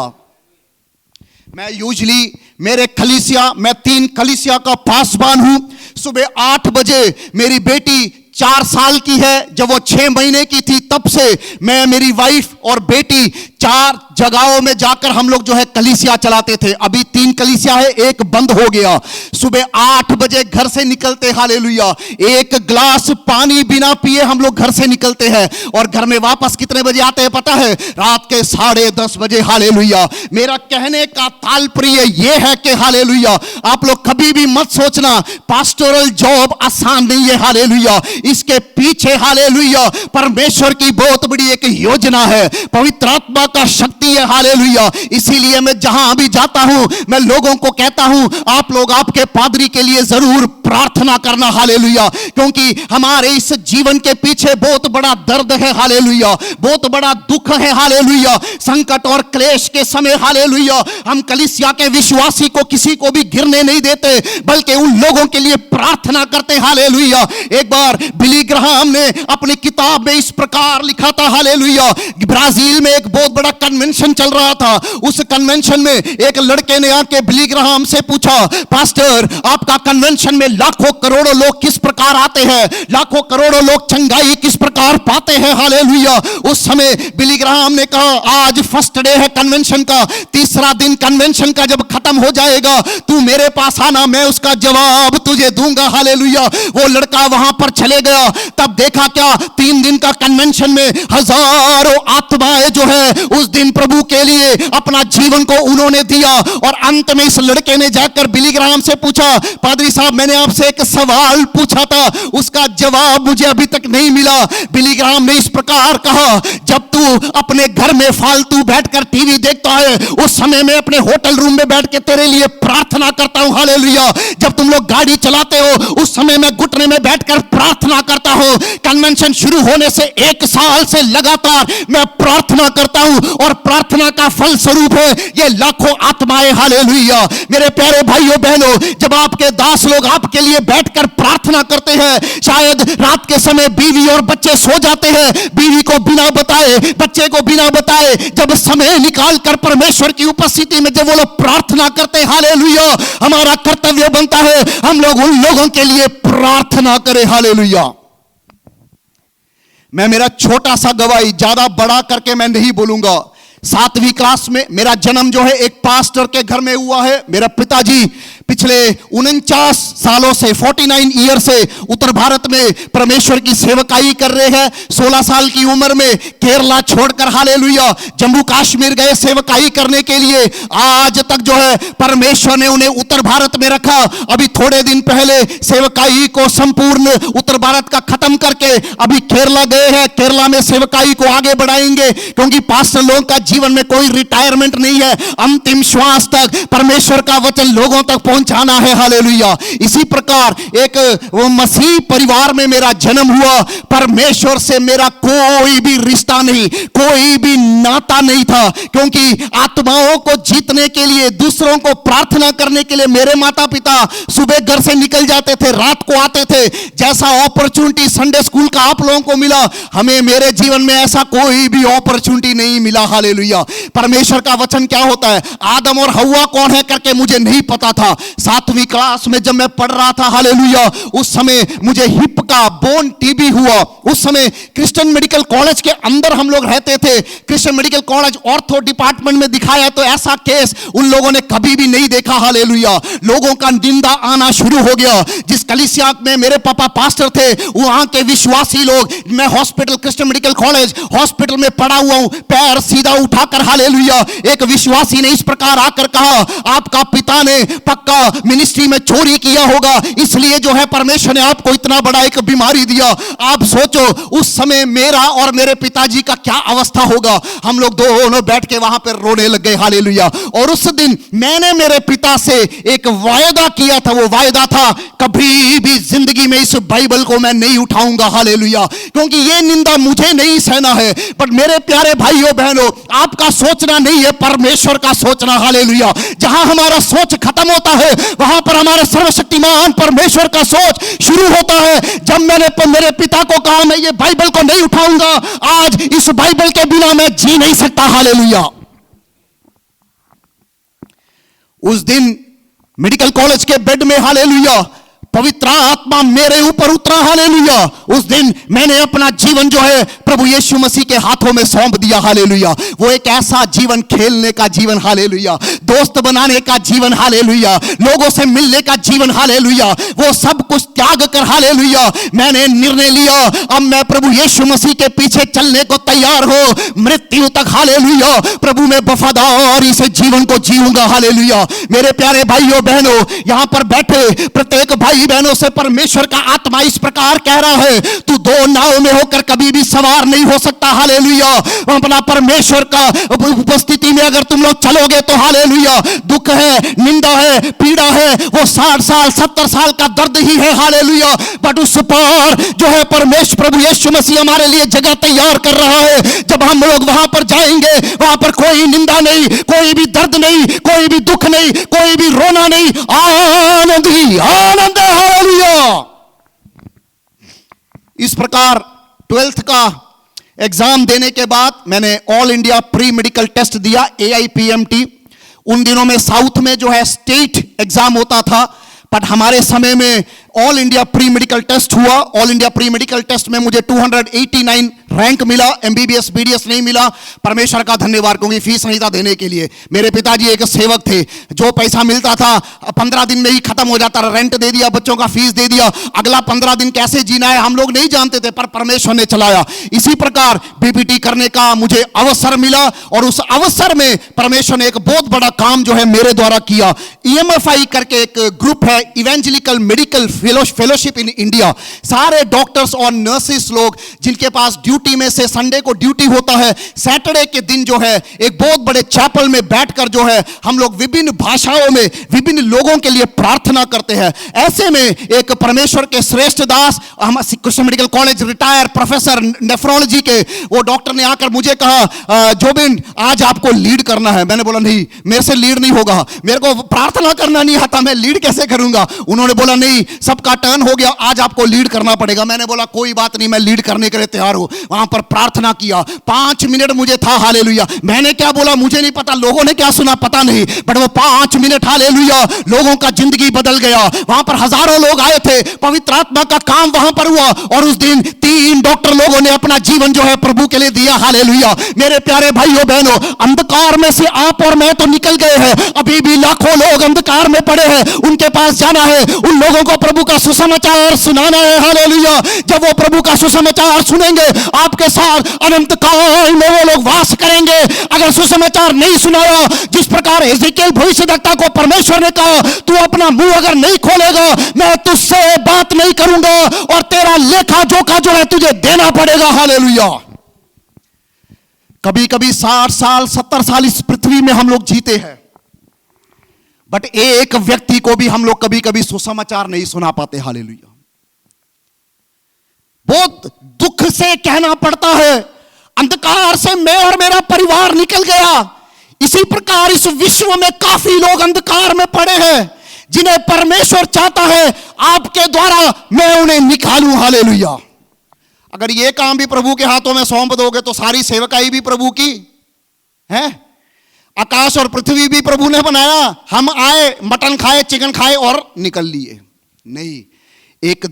मैं यूजुअली मैं 3 कलीसिया का पासवान हूं। सुबह 8 बजे मेरी बेटी 4 साल की है, जब वो 6 महीने की थी तब से मैं, मेरी वाइफ और बेटी 4 जगहों में जाकर हम लोग जो है कलीसिया चलाते थे। अभी 3 कलीसिया है, एक बंद हो गया। सुबह 8 बजे घर से निकलते, हालेलुया, 1 गिलास पानी बिना पिए हम लोग घर से निकलते हैं और घर में वापस कितने बजे आते हैं पता है? रात के 10:30 बजे। हालेलुया। मेरा कहने का तात्पर्य यह है कि हालेलुया, आप लोग कभी भी मत सोचना पास्टोरल जॉब आसान नहीं है। हालेलुया। इसके पीछे, हालेलुया, परमेश्वर की बहुत बड़ी एक योजना है, पवित्र आत्मा का शक्ति है। हालेलुया। इसीलिए मैं जहां भी जाता हूं मैं लोगों को कहता हूं, आप लोग आपके पादरी के लिए जरूर प्रार्थना करना। हालेलुया। क्योंकि हमारे इस जीवन के पीछे बहुत बड़ा दर्द है। हालेलुया। बहुत बड़ा दुख है। हालेलुया। संकट और क्लेश के समय, हालेलुया, हम कलीसिया के विश्वासी को किसी को भी गिरने नहीं देते, बल्कि उन लोगों के लिए प्रार्थना करते। हालेलुया। एक बार बिली ग्राहम ने अपनी किताब में इस प्रकार लिखा था, हालेलुया, ब्राजील में एक बहुत बड़ा कन्वेंशन चल रहा था। उस कन्वेंशन में एक लड़के ने आके बिली ग्राहम से पूछा, पास्टर, आपका कन्वेंशन में लाखों करोड़ों लोग किस प्रकार आते हैं, लाखों करोड़ों लोग चंगाई किस प्रकार पाते हैं? हालेलुया। उस समय बिली ग्राहम ने कहा, आज फर्स्ट डे है कन्वेंशन का, तीसरा दिन कन्वेंशन का जब खत्म हो जाएगा तू मेरे पास आना, मैं उसका जवाब तुझे दूंगा। हालेलुया। वो लड़का वहां पर चले गया। तब देखा क्या, 3 दिन का कन्वेंशन में हजारों आत्माएं जो है उस दिन प्रभु के लिए अपना जीवन को उन्होंने दिया। और अंत में इस लड़के ने जाकर बिली ग्राहम से पूछा, पादरी साहब, मैंने आपसे एक सवाल पूछा था, उसका जवाब मुझे अभी तक नहीं मिला। बिली ग्राहम ने इस प्रकार कहा, जब तू अपने घर में फालतू बैठकर टीवी देखता है, उस समय में अपने होटल रूम में बैठ के तेरे लिए प्रार्थना करता हूं, हालेलुया। जब तुम लोग गाड़ी चलाते हो, उस समय में घुटने में बैठकर प्रार्थना करता हूं। कन्वेंशन शुरू होने से 1 साल से लगातार मैं प्रार्थना करता हूं, और प्रार्थना का फल स्वरूप है ये लाखों आत्माएं, हालेलुया। मेरे प्यारे भाइयों बहनों, जब आपके दास लोग आपके लिए बैठकर प्रार्थना करते हैं, शायद रात के समय बीवी और बच्चे सो जाते हैं, बीवी को बिना बताए, बच्चे को बिना बताए, जब समय निकाल कर परमेश्वर की उपस्थिति में जब वो लोग प्रार्थना करते हैं, हालेलुया, हमारा कर्तव्य बनता है हम लोग उन लोगों के लिए प्रार्थना करें, हालेलुया। मैं मेरा छोटा सा गवाही ज्यादा बड़ा करके मैं नहीं बोलूंगा। 7वीं क्लास में मेरा जन्म जो है एक पास्टर के घर में हुआ है। मेरा पिताजी पिछले 49 सालों से 49 ईयर से उत्तर भारत में परमेश्वर की सेवकाई कर रहे हैं। 16 साल की उम्र में केरला छोड़कर, हालेलुया, जम्मू कश्मीर गए सेवकाई करने के लिए। आज तक जो है परमेश्वर ने उन्हें उत्तर भारत में रखा। अभी थोड़े दिन पहले सेवकाई को संपूर्ण उत्तर भारत का खत्म करके अभी केरला गए हैं। केरला में सेवकाई को आगे बढ़ाएंगे, क्योंकि पास्टर लोगों का जीवन में कोई रिटायरमेंट नहीं है। अंतिम श्वास तक परमेश्वर का वचन लोगों तक पहुंचाना है, हालेलुया। इसी प्रकार एक वो मसीह परिवार में मेरा जन्म हुआ। परमेश्वर से मेरा कोई भी रिश्ता नहीं, कोई भी नाता नहीं था, क्योंकि आत्माओं को जीतने के लिए, दूसरों को प्रार्थना करने के लिए मेरे माता पिता सुबह घर से निकल जाते थे, रात को आते थे। जैसा अपॉर्चुनिटी संडे स्कूल का आप लोगों को मिला, हमें मेरे जीवन में ऐसा कोई भी अपॉर्चुनिटी नहीं मिला, हालेलुया। परमेश्वर का वचन क्या होता है, आदम और हव्वा कौन है करके मुझे नहीं पता था। 7वीं क्लास में जब मैं पढ़ रहा था, हालेलुया, उस समय मुझे हिप का बोन टीबी हुआ। उस समय क्रिश्चियन मेडिकल कॉलेज के अंदर हम लोग रहते थे। Christian medical college ortho department में दिखाया तो ऐसा केस उन लोगों ने कभी भी नहीं देखा, हालेलुया। लोगों का निंदा आना शुरू हो गया। जिस कलीसिया में मेरे पापा पास्टर थे, वहां के विश्वासी लोग, मैं hospital, Christian medical college hospital में पड़ा हुआ हूं, पैर सीधा उठाकर, हालेलुया, एक विश्वासी ने इस प्रकार आकर कहा, आपका पिता ने पक्का मिनिस्ट्री में चोरी किया होगा, इसलिए जो है परमेश्वर ने आपको इतना बड़ा एक बीमारी दिया। आप सोचो उस समय मेरा और मेरे पिताजी का क्या अवस्था होगा। हम लोग दोनों बैठ के वहां पर रोने लग गए, हालेलुया। और उस दिन मैंने मेरे पिता से एक वायदा किया था। वो वायदा था, कभी भी जिंदगी में इस बाइबल को मैं नहीं उठाऊंगा, हालेलुया, क्योंकि ये निंदा मुझे नहीं सहना है। पर मेरे प्यारे भाइयों बहनों, आपका सोचना नहीं है, परमेश्वर का सोचना, हालेलुया। जहां हमारा सोच खत्म होता है, वहां पर हमारे सर्वशक्तिमान परमेश्वर का सोच शुरू होता है। जब मैंने मेरे पिता को कहा मैं ये बाइबल को नहीं उठाऊंगा, आज इस बाइबल के बिना मैं जी नहीं सकता, हालेलुया। उस दिन मेडिकल कॉलेज के बेड में, हालेलुया, पवित्र आत्मा मेरे ऊपर उतरा, हालेलुया। उस दिन मैंने अपना जीवन जो है प्रभु यीशु मसीह के हाथों में सौंप दिया, हालेलुया। वो एक ऐसा जीवन, खेलने का जीवन, हालेलुया, दोस्त बनाने का जीवन, हालेलुया, लोगों से मिलने का जीवन, हालेलुया, वो सब कुछ त्याग कर, हालेलुया, मैंने निर्णय लिया अब मैं प्रभु यीशु मसीह के पीछे चलने को तैयार हो, मृत्यु तक, हालेलुया, प्रभु में वफादारी से जीवन को जीऊंगा, हालेलुया। मेरे प्यारे भाइयों बहनों, यहां पर बैठे प्रत्येक भाई बहनों से परमेश्वर का आत्मा इस प्रकार कह रहा है, तू 2 नाव में होकर कभी भी सवार नहीं हो सकता, हालेलुया। अपना परमेश्वर का उपस्थिति में अगर तुम लोग चलोगे तो, हालेलुया, दुख है, निंदा है, पीड़ा है, वो 60 साल 70 साल का दर्द ही है, हालेलुया। बट उस पार जो है परमेश्वर प्रभु यीशु मसीह हमारे लिए जगह तैयार कर रहा है। जब हम लोग वहां पर जाएंगे, वहां पर कोई निंदा नहीं, कोई भी दर्द नहीं, कोई भी दुख नहीं, कोई भी रोना नहीं, आनंद ही आनंद, हालेलुया। इस प्रकार 12th का एग्जाम देने के बाद मैंने all India pre medical test दिया, AIPMT। उन दिनों में साउथ में जो है स्टेट एग्जाम होता था, बट हमारे समय में all India pre medical test हुआ। All India pre medical test में मुझे 289 रैंक मिला, एमबीबीएस बीडीएस नहीं मिला। परमेश्वर का धन्यवाद, क्योंकि फीस नहीं था देने के लिए। मेरे पिताजी एक सेवक थे, जो पैसा मिलता था 15 दिन में ही खत्म हो जाता। रेंट दे दिया, बच्चों का फीस दे दिया, अगला 15 दिन कैसे जीना है हम लोग नहीं जानते थे, पर परमेश्वर ने चलाया। इसी प्रकार बीपीटी करने का मुझे अवसर मिला, और उस अवसर में परमेश्वर ने एक बहुत बड़ा काम जो है मेरे द्वारा किया। ईएमएफआई करके एक ग्रुप है, evangelical medical fellowship in India. सारे डॉक्टर्स और नर्सेस लोग जिनके पास ड्यूटी में से संडे को ड्यूटी होता है, सैटरडे के दिन जो है एक बहुत बड़े चैपल में बैठकर जो है हम लोग विभिन्न भाषाओं में विभिन्न लोगों के लिए प्रार्थना करते हैं। ऐसे में एक परमेश्वर के श्रेष्ठ दास, हम Krishna medical college retire professor nephrology के, वो डॉक्टर ने आकर मुझे कहा, जोबिन आज आपको लीड करना है। मैंने बोला नहीं, मेरे से लीड नहीं होगा, मेरे को प्रार्थना करना नहीं आता, मैं लीड कैसे करूंगा। उन्होंने बोला नहीं, सबका टर्न हो गया, आज आपको लीड करना पड़ेगा। मैंने बोला कोई बात नहीं, मैं लीड करने के लिए तैयार हूं। वहां पर प्रार्थना किया, 5 मिनट मुझे था, हालेलुया। मैंने क्या बोला मुझे नहीं पता, लोगों ने क्या सुना पता नहीं, बट वो 5 मिनट हालेलुया, लोगों का जिंदगी बदल गया। वहां पर हजारों लोग आए थे, पवित्र आत्मा का काम वहां पर हुआ, और उस दिन 3 डॉक्टर लोगों ने अपना जीवन जो है प्रभु के लिए दिया, हालेलुया। मेरे प्यारे भाइयों बहनों, अंधकार में से आप और मैं तो निकल गए हैं, अभी भी लाखों लोग अंधकार में पड़े हैं, उनके पास जाना है, उन लोगों को प्रभु का सुसमाचार सुनाना है, हालेलुया। जब वो प्रभु का सुसमाचार सुनेंगे, आपके साथ अनंत काल में वो लोग वास करेंगे। अगर सुसमाचार नहीं सुनाया, जिस प्रकार एजेकिएल भविष्यद्वक्ता को परमेश्वर ने कहा, तू अपना मुंह अगर नहीं खोलेगा, मैं तुझसे बात नहीं करूंगा, और तेरा लेखा जोखा जो है तुझे देना पड़ेगा, हालेलुया। कभी कभी 60 साल 70 साल इस पृथ्वी में हम लोग जीते हैं, बट एक व्यक्ति को भी हम लोग कभी कभी सुसमाचार नहीं सुना पाते, हालेलुया। बहुत दुख से कहना पड़ता है, अंधकार से मैं और मेरा परिवार निकल गया। इसी प्रकार इस विश्व में काफी लोग अंधकार में पड़े हैं, जिन्हें परमेश्वर चाहता है आपके द्वारा मैं उन्हें निकालूं, हालेलुया। अगर ये काम भी प्रभु के हाथों में सौंप दोगे तो सारी सेवकाई भी प्रभु की है। आकाश और पृथ्वी भी प्रभु ने बनाया, हम आए, मटन खाए, चिकन खाए और निकल लिए नहीं। एक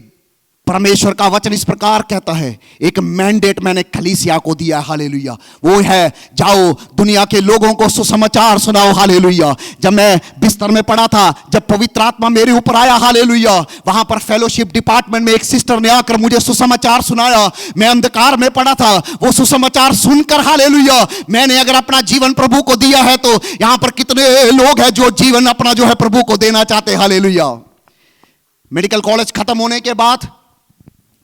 परमेश्वर का वचन इस प्रकार कहता है, एक मैंडेट मैंने कलीसिया को दिया, हालेलुया। वो है, जाओ दुनिया के लोगों को सुसमाचार सुनाओ, हालेलुया। जब मैं बिस्तर में पड़ा था, जब पवित्र आत्मा मेरे ऊपर आया, हालेलुया, वहां पर फेलोशिप डिपार्टमेंट में एक सिस्टर ने आकर मुझे सुसमाचार सुनाया। मैं अंधकार में पड़ा था, वो सुसमाचार सुनकर, हालेलुया, मैंने अगर अपना जीवन प्रभु को दिया है, तो यहां पर कितने लोग हैं जो जीवन अपना जो है प्रभु को देना चाहते हैं, हालेलुया। मेडिकल कॉलेज खत्म होने के बाद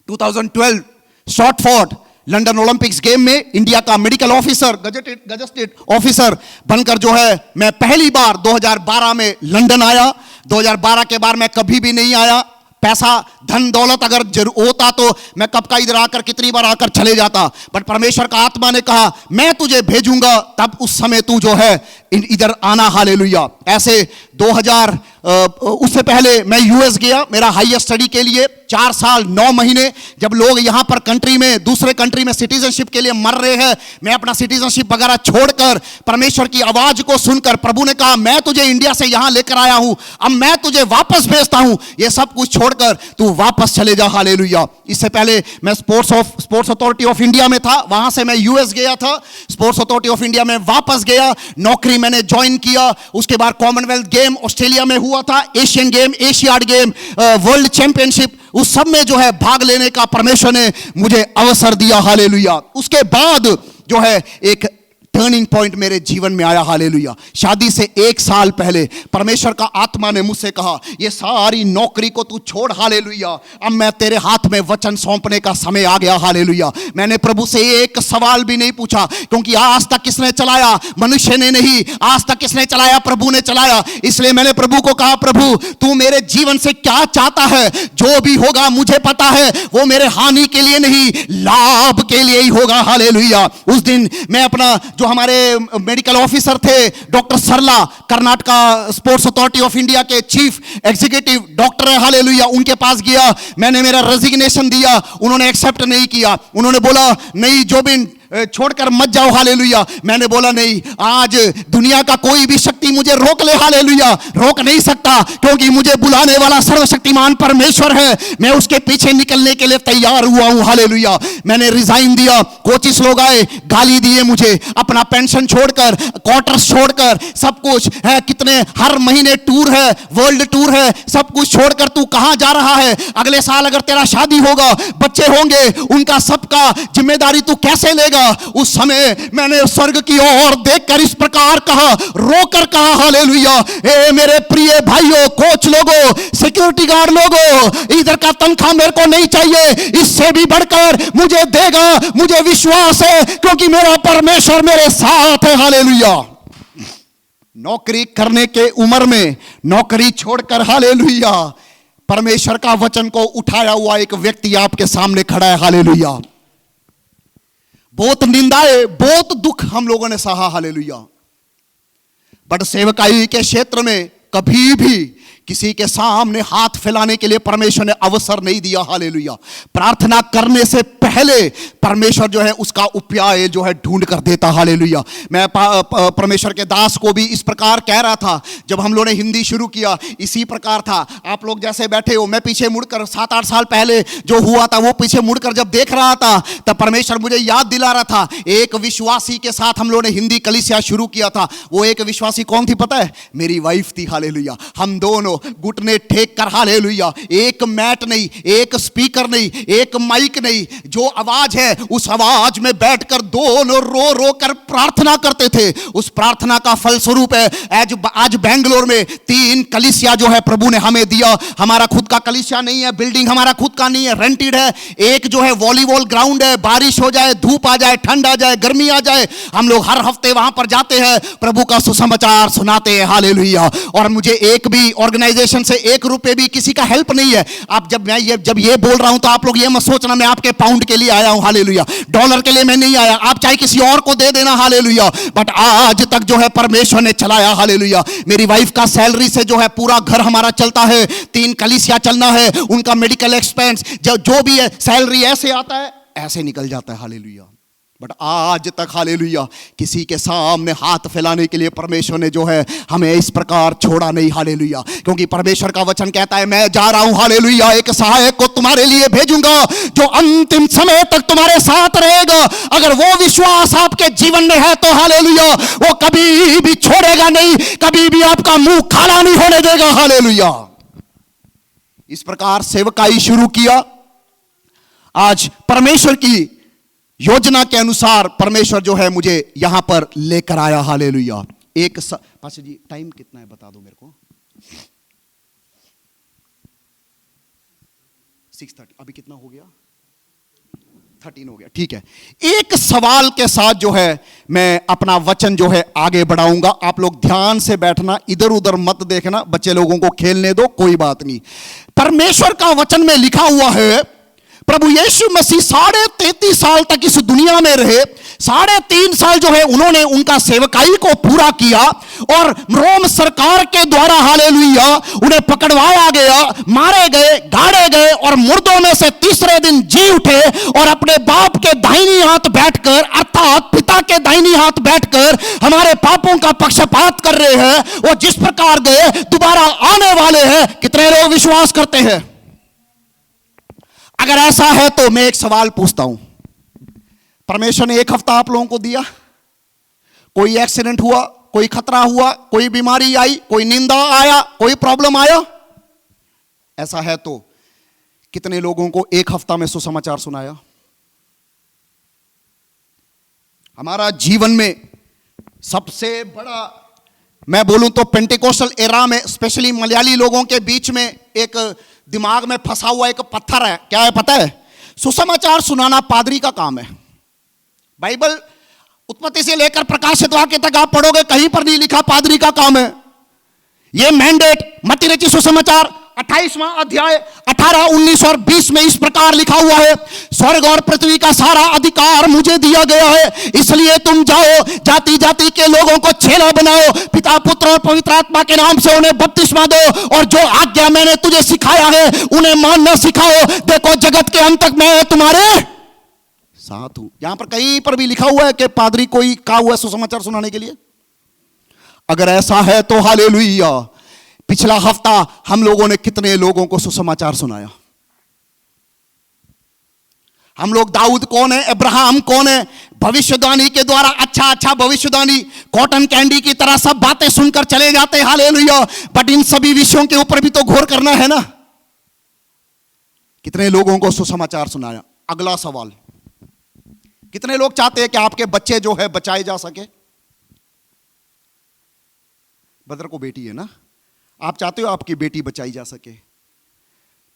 2012 शॉर्टफोर्ड लंदन ओलंपिक्स गेम में इंडिया का मेडिकल ऑफिसर, गजेटेड ऑफिसर बनकर जो है मैं पहली बार 2012 में लंदन आया। 2012 के बाद मैं कभी भी नहीं आया। पैसा धन दौलत अगर होता तो मैं कब का इधर आकर कितनी बार आकर चले जाता, बट परमेश्वर का आत्मा ने कहा मैं तुझे भेजूंगा, तब उस समय तू जो है इधर आना, हालेलुया। ऐसे 2000 उससे पहले मैं यूएस गया मेरा हायर स्टडी के लिए, 4 साल 9 महीने। जब लोग यहां पर कंट्री में, दूसरे कंट्री में सिटीजनशिप के लिए मर रहे हैं, मैं अपना सिटीजनशिप वगैरह छोड़कर परमेश्वर की आवाज को सुनकर, प्रभु ने कहा मैं तुझे इंडिया से यहां लेकर आया हूं, अब मैं तुझे वापस भेजता हूं, ये सब कुछ छोड़कर तू वापस चले जा, हालेलुया। इससे पहले मैं स्पोर्ट्स अथॉरिटी ऑफ इंडिया में था, वहां से मैं यूएस गया था, स्पोर्ट्स अथॉरिटी ऑफ इंडिया में वापस गया, नौकरी मैंने ज्वाइन किया। उसके बाद कॉमनवेल्थ गेम ऑस्ट्रेलिया में हुआ था, Asian game, Asiad game, world championship, उस सब में जो है भाग लेने का परमेश्वर ने मुझे अवसर दिया, हालेलुया। उसके बाद जो है एक टर्निंग पॉइंट मेरे जीवन में आया, हालेलुया। शादी से 1 साल पहले परमेश्वर का आत्मा ने मुझसे कहा ये सारी नौकरी को तू छोड़, हालेलुया, अब मैं तेरे हाथ में वचन सौंपने का समय आ गया, हालेलुया। मैंने प्रभु से एक सवाल भी नहीं पूछा, क्योंकि आज तक किसने चलाया? मनुष्य ने नहीं, आज तक किसने चलाया? प्रभु ने चलाया। इसलिए मैंने प्रभु को कहा प्रभु तू मेरे जीवन से क्या चाहता है? जो भी होगा मुझे पता है वो मेरे हानि के लिए नहीं, लाभ के लिए ही होगा, हालेलुया। उस दिन मैं अपना जो हमारे मेडिकल ऑफिसर थे doctor Sarla, Karnataka sports authority of India के चीफ एग्जीक्यूटिव डॉक्टर है, हालेलुया, उनके पास गया। मैंने मेरा रेजिग्नेशन दिया, उन्होंने एक्सेप्ट नहीं किया। उन्होंने बोला नहीं जोबिन छोड़कर मत जाओ, हालेलुया। मैंने बोला नहीं, आज दुनिया का कोई भी शक्ति मुझे रोक ले, हालेलुया, रोक नहीं सकता, क्योंकि मुझे बुलाने वाला सर्वशक्तिमान परमेश्वर है। मैं उसके पीछे निकलने के लिए तैयार हुआ हूं, हालेलुया। मैंने रिजाइन दिया, कोचिस लोग आए, गाली दिए मुझे, अपना पेंशन छोड़कर, क्वार्टर्स छोड़कर, सब कुछ है, कितने हर महीने टूर है, वर्ल्ड टूर है, सब कुछ छोड़कर तू कहां जा रहा है? अगले साल अगर तेरा शादी होगा, बच्चे होंगे, उनका सबका जिम्मेदारी तू कैसे लेगा? उस समय मैंने स्वर्ग की ओर देखकर इस प्रकार कहा, रोकर कहा, हालेलुया, ए मेरे प्रिय भाइयों, कोच लोगों, सिक्योरिटी गार्ड लोगों, इधर का तनख्वाह मेरे को नहीं चाहिए, इससे भी बढ़कर मुझे देगा, मुझे विश्वास है, क्योंकि मेरा परमेश्वर मेरे साथ है, हालेलुया। नौकरी करने के उम्र में नौकरी छोड़कर, हालेलुया, परमेश्वर का वचन को उठाया हुआ एक व्यक्ति आपके सामने खड़ा है, हालेलुया। बहुत निंदाएं, बहुत दुख हम लोगों ने सहा, हालेलुया, बट सेवकाई के क्षेत्र में कभी भी किसी के सामने हाथ फैलाने के लिए परमेश्वर ने अवसर नहीं दिया, हालेलुया। प्रार्थना करने से पहले परमेश्वर जो है उसका उपाय जो है ढूंढ कर देता, हालेलुया। मैं परमेश्वर के दास को भी इस प्रकार कह रहा था, जब हम लोगों ने हिंदी शुरू किया इसी प्रकार था। आप लोग जैसे बैठे हो, मैं पीछे मुड़कर 7-8 साल पहले जो हुआ था वो पीछे मुड़कर जब देख रहा था, तब परमेश्वर मुझे याद दिला रहा था, एक विश्वासी के साथ हम लोगों ने हिंदी कलीसिया शुरू किया था। वो एक विश्वासी कौन थी पता है? मेरी वाइफ थी, हालेलुया। हम दोनों घुटने टेक कर, हालेलुया, एक मैट नहीं, एक स्पीकर नहीं, एक माइक नहीं, जो आवाज है उस आवाज में बैठकर दोनों रो रो कर प्रार्थना करते थे। उस प्रार्थना का फलस्वरूप है आज बेंगलोर में 3 कलीसिया जो है प्रभु ने हमें दिया। हमारा खुद का कलीसिया नहीं है, बिल्डिंग हमारा खुद का नहीं है, रेंटेड है। एक जो है वॉलीबॉल ग्राउंड है, बारिश हो जाए, धूप आ जाए, ठंड आ जाए, गर्मी आ जाए, हम लोग हर हफ्ते वहां पर जाते हैं, प्रभु का सुसमाचार सुनाते हैं, हालेलुया। और मुझे एक भी ऑर्गेनाइजेशन से 1 रुपए भी किसी का हेल्प नहीं है। आप जब ये बोल रहा हूं तो आप लोग ये मत सोचना मैं आपके पाउंड के लिए आया हूं, हालेलुया, डॉलर के लिए मैं नहीं आया। आप चाहे किसी और को दे देना, हालेलुया, बट आज तक जो है परमेश्वर ने चलाया, हालेलुया। मेरी वाइफ का सैलरी से जो है पूरा घर हमारा चलता है, 3 कलीसिया चलना है, उनका मेडिकल एक्सपेंस जो भी है, सैलरी ऐसे आता है ऐसे निकल जाता है, हालेलुया। बट आज तक, हालेलुया, किसी के सामने हाथ फैलाने के लिए परमेश्वर ने जो है हमें इस प्रकार छोड़ा नहीं, हालेलुया। क्योंकि परमेश्वर का वचन कहता है, मैं जा रहा हूं, हालेलुया, एक सहायक को तुम्हारे लिए भेजूंगा जो अंतिम समय तक तुम्हारे साथ रहेगा। अगर वो विश्वास आपके जीवन में है तो, हालेलुया, वो कभी भी छोड़ेगा नहीं, कभी भी आपका मुंह खाला नहीं होने देगा, हालेलुया। इस प्रकार सेवकाई शुरू किया। आज परमेश्वर की योजना के अनुसार परमेश्वर जो है मुझे यहां पर लेकर आया, हालेलुया। पास्टर जी टाइम कितना है बता दो मेरे को। 6:30, अभी कितना हो गया? 13 हो गया, ठीक है। एक सवाल के साथ जो है मैं अपना वचन जो है आगे बढ़ाऊंगा। आप लोग ध्यान से बैठना, इधर उधर मत देखना, बच्चे लोगों को खेलने दो, कोई बात नहीं। परमेश्वर का वचन में लिखा हुआ है, प्रभु यीशु मसीह 33.5 साल तक इस दुनिया में रहे। 3.5 साल जो है उन्होंने उनका सेवकाई को पूरा किया और रोम सरकार के द्वारा, हालेलुया, उन्हें पकड़वाया गया, मारे गए, गाड़े गए और मुर्दों में से तीसरे दिन जी उठे और अपने बाप के दाहिनी हाथ बैठकर, अर्थात पिता के दाहिनी हाथ बैठकर हमारे पापों का पक्षपात कर रहे हैं। वो जिस प्रकार गए दोबारा आने वाले हैं। कितने लोग विश्वास करते हैं? अगर ऐसा है तो मैं एक सवाल पूछता हूं, परमेश्वर ने 1 हफ्ता आप लोगों को दिया, कोई एक्सीडेंट हुआ, कोई खतरा हुआ, कोई बीमारी आई, कोई निंदा आया, कोई प्रॉब्लम आया? ऐसा है तो कितने लोगों को 1 हफ्ता में सुसमाचार सुनाया? हमारा जीवन में सबसे बड़ा, मैं बोलूं तो पेंटिकोस्टल एरा में, स्पेशली मलयाली लोगों के बीच में एक दिमाग में फंसा हुआ एक पत्थर है। क्या है पता है? सुसमाचार सुनाना पादरी का काम है। बाइबल उत्पत्ति से लेकर प्रकाशित वाक्य तक आप पढ़ोगे, कहीं पर नहीं लिखा पादरी का काम है। यह मैंडेट मत्ती रचित सुसमाचार 28वां अध्याय 18, 19 और 20 में इस प्रकार लिखा हुआ है, स्वर्ग और पृथ्वी का सारा अधिकार मुझे दिया गया है, इसलिए तुम जाओ, जाति जाति के लोगों को चेला बनाओ, पिता पुत्र और पवित्र आत्मा के नाम से उन्हें बपतिस्मा दो और जो आज्ञा मैंने तुझे सिखाया है उन्हें मानना सिखाओ। देखो जगत के अंत तक मैं तुम्हारे साथ हूं। यहां पर कहीं पर भी लिखा हुआ है कि पादरी कोई कहा हुआ है सुसमाचार सुनाने के लिए? अगर ऐसा है तो हालेलुया। पिछला हफ्ता हम लोगों ने कितने लोगों को सुसमाचार सुनाया? हम लोग दाऊद कौन है, अब्राहम कौन है, भविष्यवाणी के द्वारा अच्छा भविष्यवाणी कॉटन कैंडी की तरह सब बातें सुनकर चले जाते हैं, हालेलुया। बट इन सभी विषयों के ऊपर भी तो गौर करना है ना। कितने लोगों को सुसमाचार सुनाया? अगला सवाल, कितने लोग चाहते हैं कि आपके बच्चे जो है बचाए जा सके? बदर को बेटी है ना, आप चाहते हो आपकी बेटी बचाई जा सके।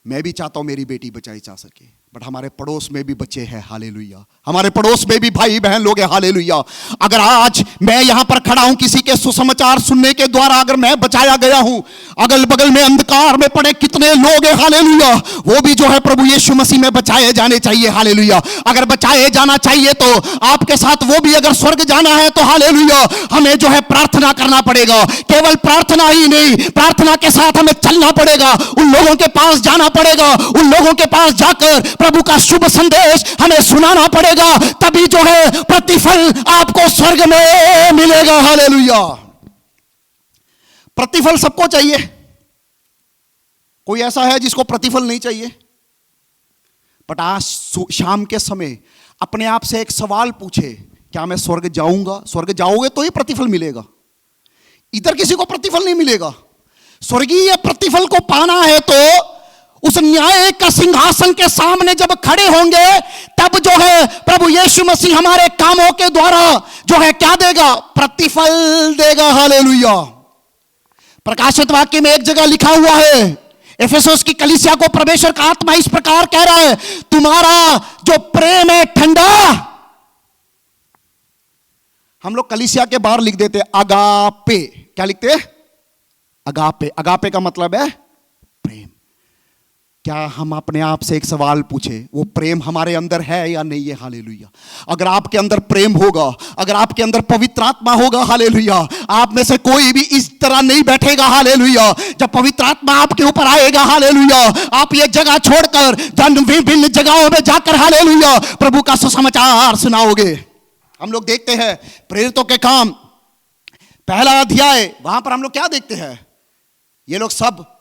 मैं भी चाहता हूं मेरी बेटी बचाई जा सके। बट हमारे पड़ोस में भी बच्चे हैं, हालेलुया। हमारे पड़ोस में भी भाई बहन लोग हैं, हालेलुया। अगर आज मैं यहां पर खड़ा हूं, किसी के सुसमाचार सुनने के द्वारा अगर मैं बचाया गया हूं, अगल बगल में अंधकार में पड़े कितने लोग हैं, हालेलुया, वो भी जो है प्रभु यीशु मसीह में बचाए जाने चाहिए, हालेलुया। अगर बचाए जाना चाहिए तो आपके साथ वो भी अगर स्वर्ग जाना है तो हालेलुया हमें जो है प्रार्थना करना पड़ेगा। केवल प्रार्थना ही नहीं, प्रार्थना के साथ हमें चलना पड़ेगा, उन लोगों के पास जाना पड़ेगा, उन लोगों के पास जाकर प्रभु का शुभ संदेश हमें सुनाना पड़ेगा। तभी जो है प्रतिफल आपको स्वर्ग में मिलेगा, हालेलुया। प्रतिफल सबको चाहिए, कोई ऐसा है जिसको प्रतिफल नहीं चाहिए? बट आज शाम के समय अपने आप से एक सवाल पूछे, क्या मैं स्वर्ग जाऊंगा? स्वर्ग जाओगे तो ही प्रतिफल मिलेगा, इधर किसी को प्रतिफल नहीं मिलेगा। स्वर्गीय प्रतिफल को पाना है तो उस न्याय का सिंहासन के सामने जब खड़े होंगे तब जो है प्रभु यीशु मसीह हमारे कामों के द्वारा जो है क्या देगा? प्रतिफल देगा, हालेलुया। प्रकाशित वाक्य में एक जगह लिखा हुआ है, एफेसुस की कलीसिया को परमेश्वर का आत्मा इस प्रकार कह रहा है, तुम्हारा जो प्रेम है ठंडा। हम लोग कलीसिया के बाहर लिख देते अगापे, क्या लिखते हैं? अगापे। अगापे का मतलब है प्रेम। क्या हम अपने आप से एक सवाल पूछे, वो प्रेम हमारे अंदर है या नहीं है, हालेलुया। अगर आपके अंदर प्रेम होगा, अगर आपके अंदर पवित्र आत्मा होगा, हालेलुया, आप में से कोई भी इस तरह नहीं बैठेगा, हालेलुया। जब पवित्र आत्मा आपके ऊपर आएगा, हालेलुया, आप ये जगह छोड़कर विभिन्न जगहों में जाकर, हालेलुया, प्रभु का सुसमाचार सुनाओगे। हम लोग देखते हैं प्रेरितों के काम पहला अध्याय, वहां पर हम लोग क्या देखते हैं? ये लोग सब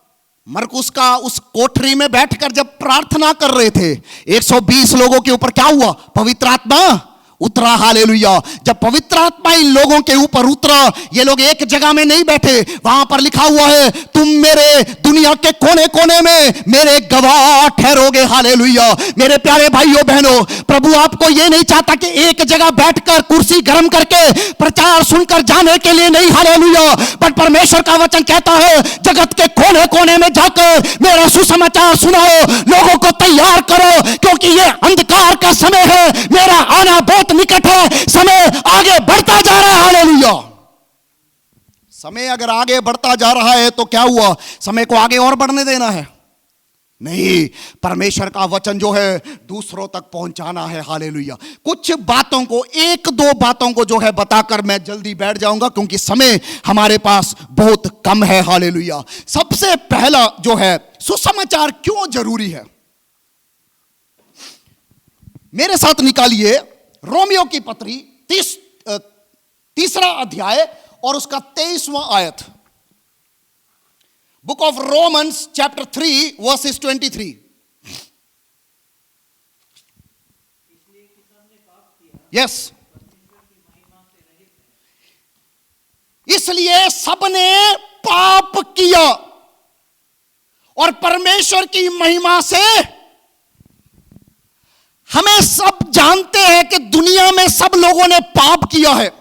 मरकुस का उस कोठरी में बैठकर जब प्रार्थना कर रहे थे, 120 लोगों के ऊपर क्या हुआ? पवित्र आत्मा उतरा, हालेलुया। जब पवित्र आत्मा इन लोगों के ऊपर उतरा, ये लोग एक जगह में नहीं बैठे, वहां पर लिखा हुआ है, तुम मेरे दुनिया के कोने कोने में मेरे गवाह ठहरोगे, हालेलुया। मेरे प्यारे भाइयों बहनों, प्रभु आपको ये नहीं चाहता कि एक जगह बैठकर कुर्सी गर्म करके प्रचार सुनकर जाने के लिए नहीं, हालेलुया। बट परमेश्वर का वचन कहता है, जगत के कोने कोने में जाकर मेरा सुसमाचार सुनाओ, लोगों को तैयार करो, क्योंकि ये अंधकार का समय है, मेरा आना बहुत निकट है, समय आगे बढ़ता जा रहा है, हालेलुया। समय अगर आगे बढ़ता जा रहा है तो क्या हुआ? समय को आगे और बढ़ने देना है? नहीं, परमेश्वर का वचन जो है दूसरों तक पहुंचाना है, हालेलुया। कुछ बातों को, एक दो बातों को जो है बताकर मैं जल्दी बैठ जाऊंगा, क्योंकि समय हमारे पास बहुत कम है, हालेलुया। सबसे पहला जो है, सुसमाचार क्यों जरूरी है? मेरे साथ निकालिए रोमियो की पत्री 3 अध्याय और उसका 23वां आयत। Book of Romans chapter 3 versus 23। Yes, इसलिए सबने पाप किया और परमेश्वर की महिमा से, हमें सब जानते हैं कि दुनिया में सब लोगों ने पाप किया है,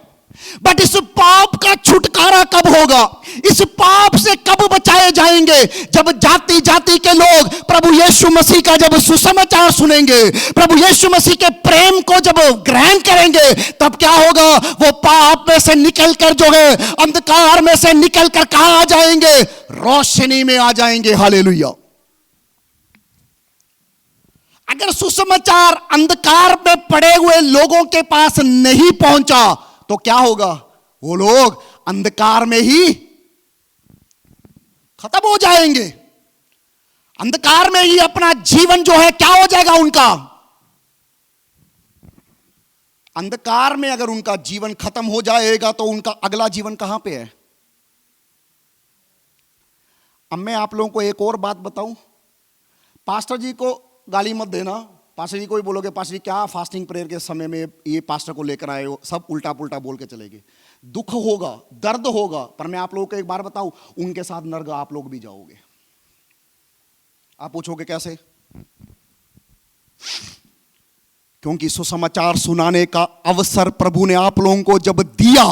बट इस पाप का छुटकारा कब होगा? इस पाप से कब बचाए जाएंगे? जब जाति जाति के लोग प्रभु यीशु मसीह का जब सुसमाचार सुनेंगे, प्रभु यीशु मसीह के प्रेम को जब ग्रहण करेंगे, तब क्या होगा? वो पाप में से निकलकर जो है, अंधकार में से निकलकर कहां आ जाएंगे? रोशनी में आ जाएंगे, हालेलुया। अगर सुसमाचार अंधकार में पड़े हुए लोगों के पास नहीं पहुंचा तो क्या होगा? वो लोग अंधकार में ही खत्म हो जाएंगे, अंधकार में ही अपना जीवन जो है क्या हो जाएगा उनका? अंधकार में अगर उनका जीवन खत्म हो जाएगा तो उनका अगला जीवन कहां पे है? अब मैं आप लोगों को एक और बात बताऊं, पास्टर जी को गाली मत देना। पास्टर जी को भी बोलोगे पास्टर जी क्या फास्टिंग प्रेयर के समय में ये पास्टर को लेकर आए हो, सब उल्टा पुल्टा बोल के चलेंगे। दुख होगा, दर्द होगा, पर मैं आप लोगों को एक बार बताऊं, उनके साथ नरक आप लोग भी जाओगे। आप पूछोगे कैसे? क्योंकि सुसमाचार सुनाने का अवसर प्रभु ने आप लोगों को जब दिया,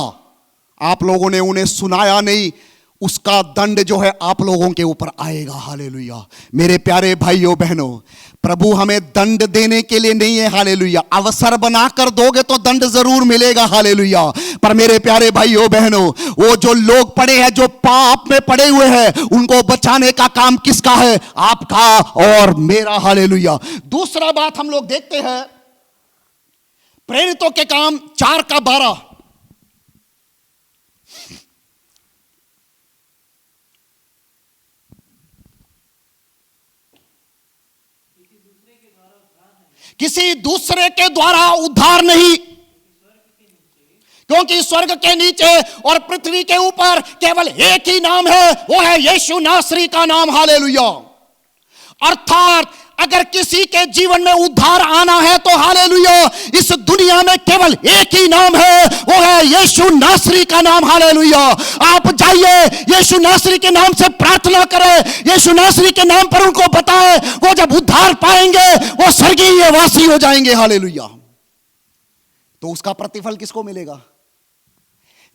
आप लोगों ने उन्हें सुनाया नहीं, उसका दंड जो है आप लोगों के ऊपर आएगा। हालेलुया। मेरे प्यारे भाइयों बहनों, प्रभु हमें दंड देने के लिए नहीं है। हालेलुया। अवसर बनाकर दोगे तो दंड जरूर मिलेगा। हालेलुया। पर मेरे प्यारे भाइयों बहनों, वो जो लोग पड़े हैं, जो पाप में पड़े हुए हैं, उनको बचाने का काम किसका है? आपका और मेरा। हालेलुया। दूसरा बात हम लोग देखते हैं, प्रेरितों के काम 4:12। किसी दूसरे के द्वारा उद्धार नहीं, क्योंकि स्वर्ग के नीचे और पृथ्वी के ऊपर केवल एक ही नाम है, वो है यीशु नासरी का नाम। हालेलुया। अर्थात अगर किसी के जीवन में उद्धार आना है तो हालेलुया, इस दुनिया में केवल एक ही नाम है, वो है यीशु नासरी का नाम। हालेलुया। आप जाइए, यीशु नासरी के नाम से प्रार्थना करें, यीशु नासरी के नाम पर उनको बताएं, वो जब उद्धार पाएंगे वो स्वर्गीय वासी हो जाएंगे। हालेलुया। तो उसका प्रतिफल किसको मिलेगा?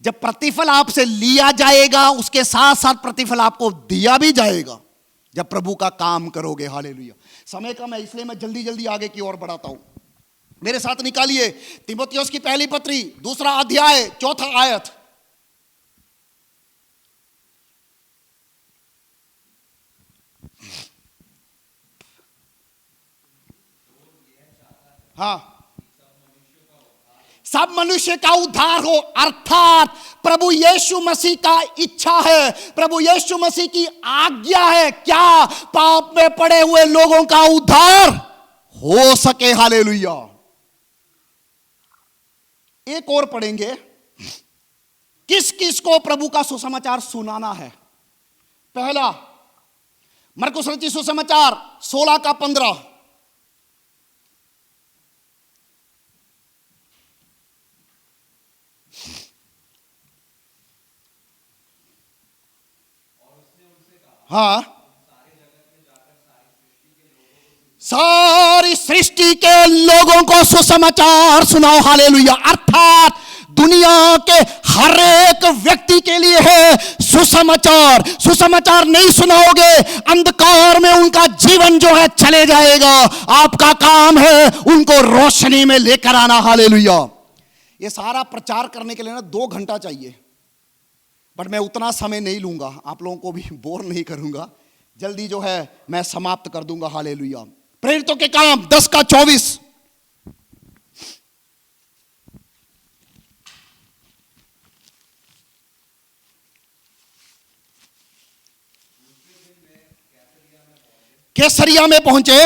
जब प्रतिफल आपसे लिया जाएगा, उसके साथ साथ प्रतिफल आपको दिया भी जाएगा जब प्रभु का काम करोगे। हालेलुया। समय कम है इसलिए मैं जल्दी जल्दी आगे की ओर बढ़ाता हूं। मेरे साथ निकालिए तीमुथियुस की पहली पत्री 2 अध्याय 4 आयत। हाँ, सब मनुष्य का उद्धार हो, अर्थात प्रभु यीशु मसीह का इच्छा है, प्रभु यीशु मसीह की आज्ञा है, क्या? पाप में पड़े हुए लोगों का उद्धार हो सके। हालेलुया। एक और पढ़ेंगे, किस किस को प्रभु का सुसमाचार सुनाना है। पहला, मरकुस रचित सुसमाचार 16:15। हाँ, सारी सृष्टि के लोगों को सुसमाचार सुनाओ। हालेलुया। अर्थात दुनिया के हर एक व्यक्ति के लिए है सुसमाचार। सुसमाचार नहीं सुनाओगे, अंधकार में उनका जीवन जो है चले जाएगा। आपका काम है उनको रोशनी में लेकर आना। हालेलुया। ये सारा प्रचार करने के लिए ना 2 घंटा चाहिए, बट मैं उतना समय नहीं लूंगा, आप लोगों को भी बोर नहीं करूंगा, जल्दी जो है मैं समाप्त कर दूंगा। हालेलुया। प्रेरितों के काम 10:24। कैसरिया में पहुंचे,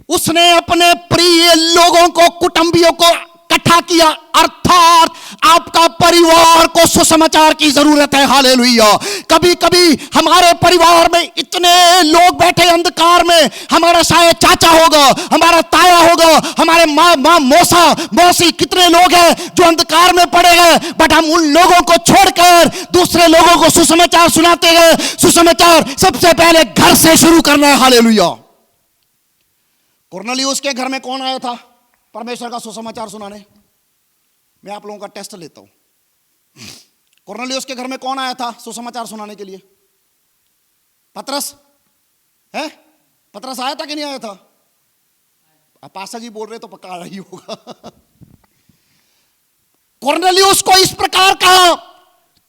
उसने अपने प्रिय लोगों को, कुटुंबियों को इकट्ठा किया। अर्थात आपका परिवार को सुसमाचार की जरूरत है। हालेलुया। कभी कभी हमारे परिवार में इतने लोग बैठे अंधकार में, हमारा शायद चाचा होगा, हमारा ताया होगा, हमारे माँ मौसा मौसी, कितने लोग हैं जो अंधकार में पड़े हैं, बट हम उन लोगों को छोड़कर दूसरे लोगों को सुसमाचार सुनाते हैं। सुसमाचार सबसे पहले घर से शुरू करना है। हालेलुया। कुरनेलियुस के घर में कौन आया था परमेश्वर का सुसमाचार सुनाने? मैं आप लोगों का टेस्ट लेता हूं। कुरनेलियुस के घर में कौन आया था सुसमाचार सुनाने के लिए? पतरस है? पतरस आया था कि नहीं आया था? पास्टर जी बोल रहे तो पक्का आया ही होगा। कुरनेलियुस को इस प्रकार कहा,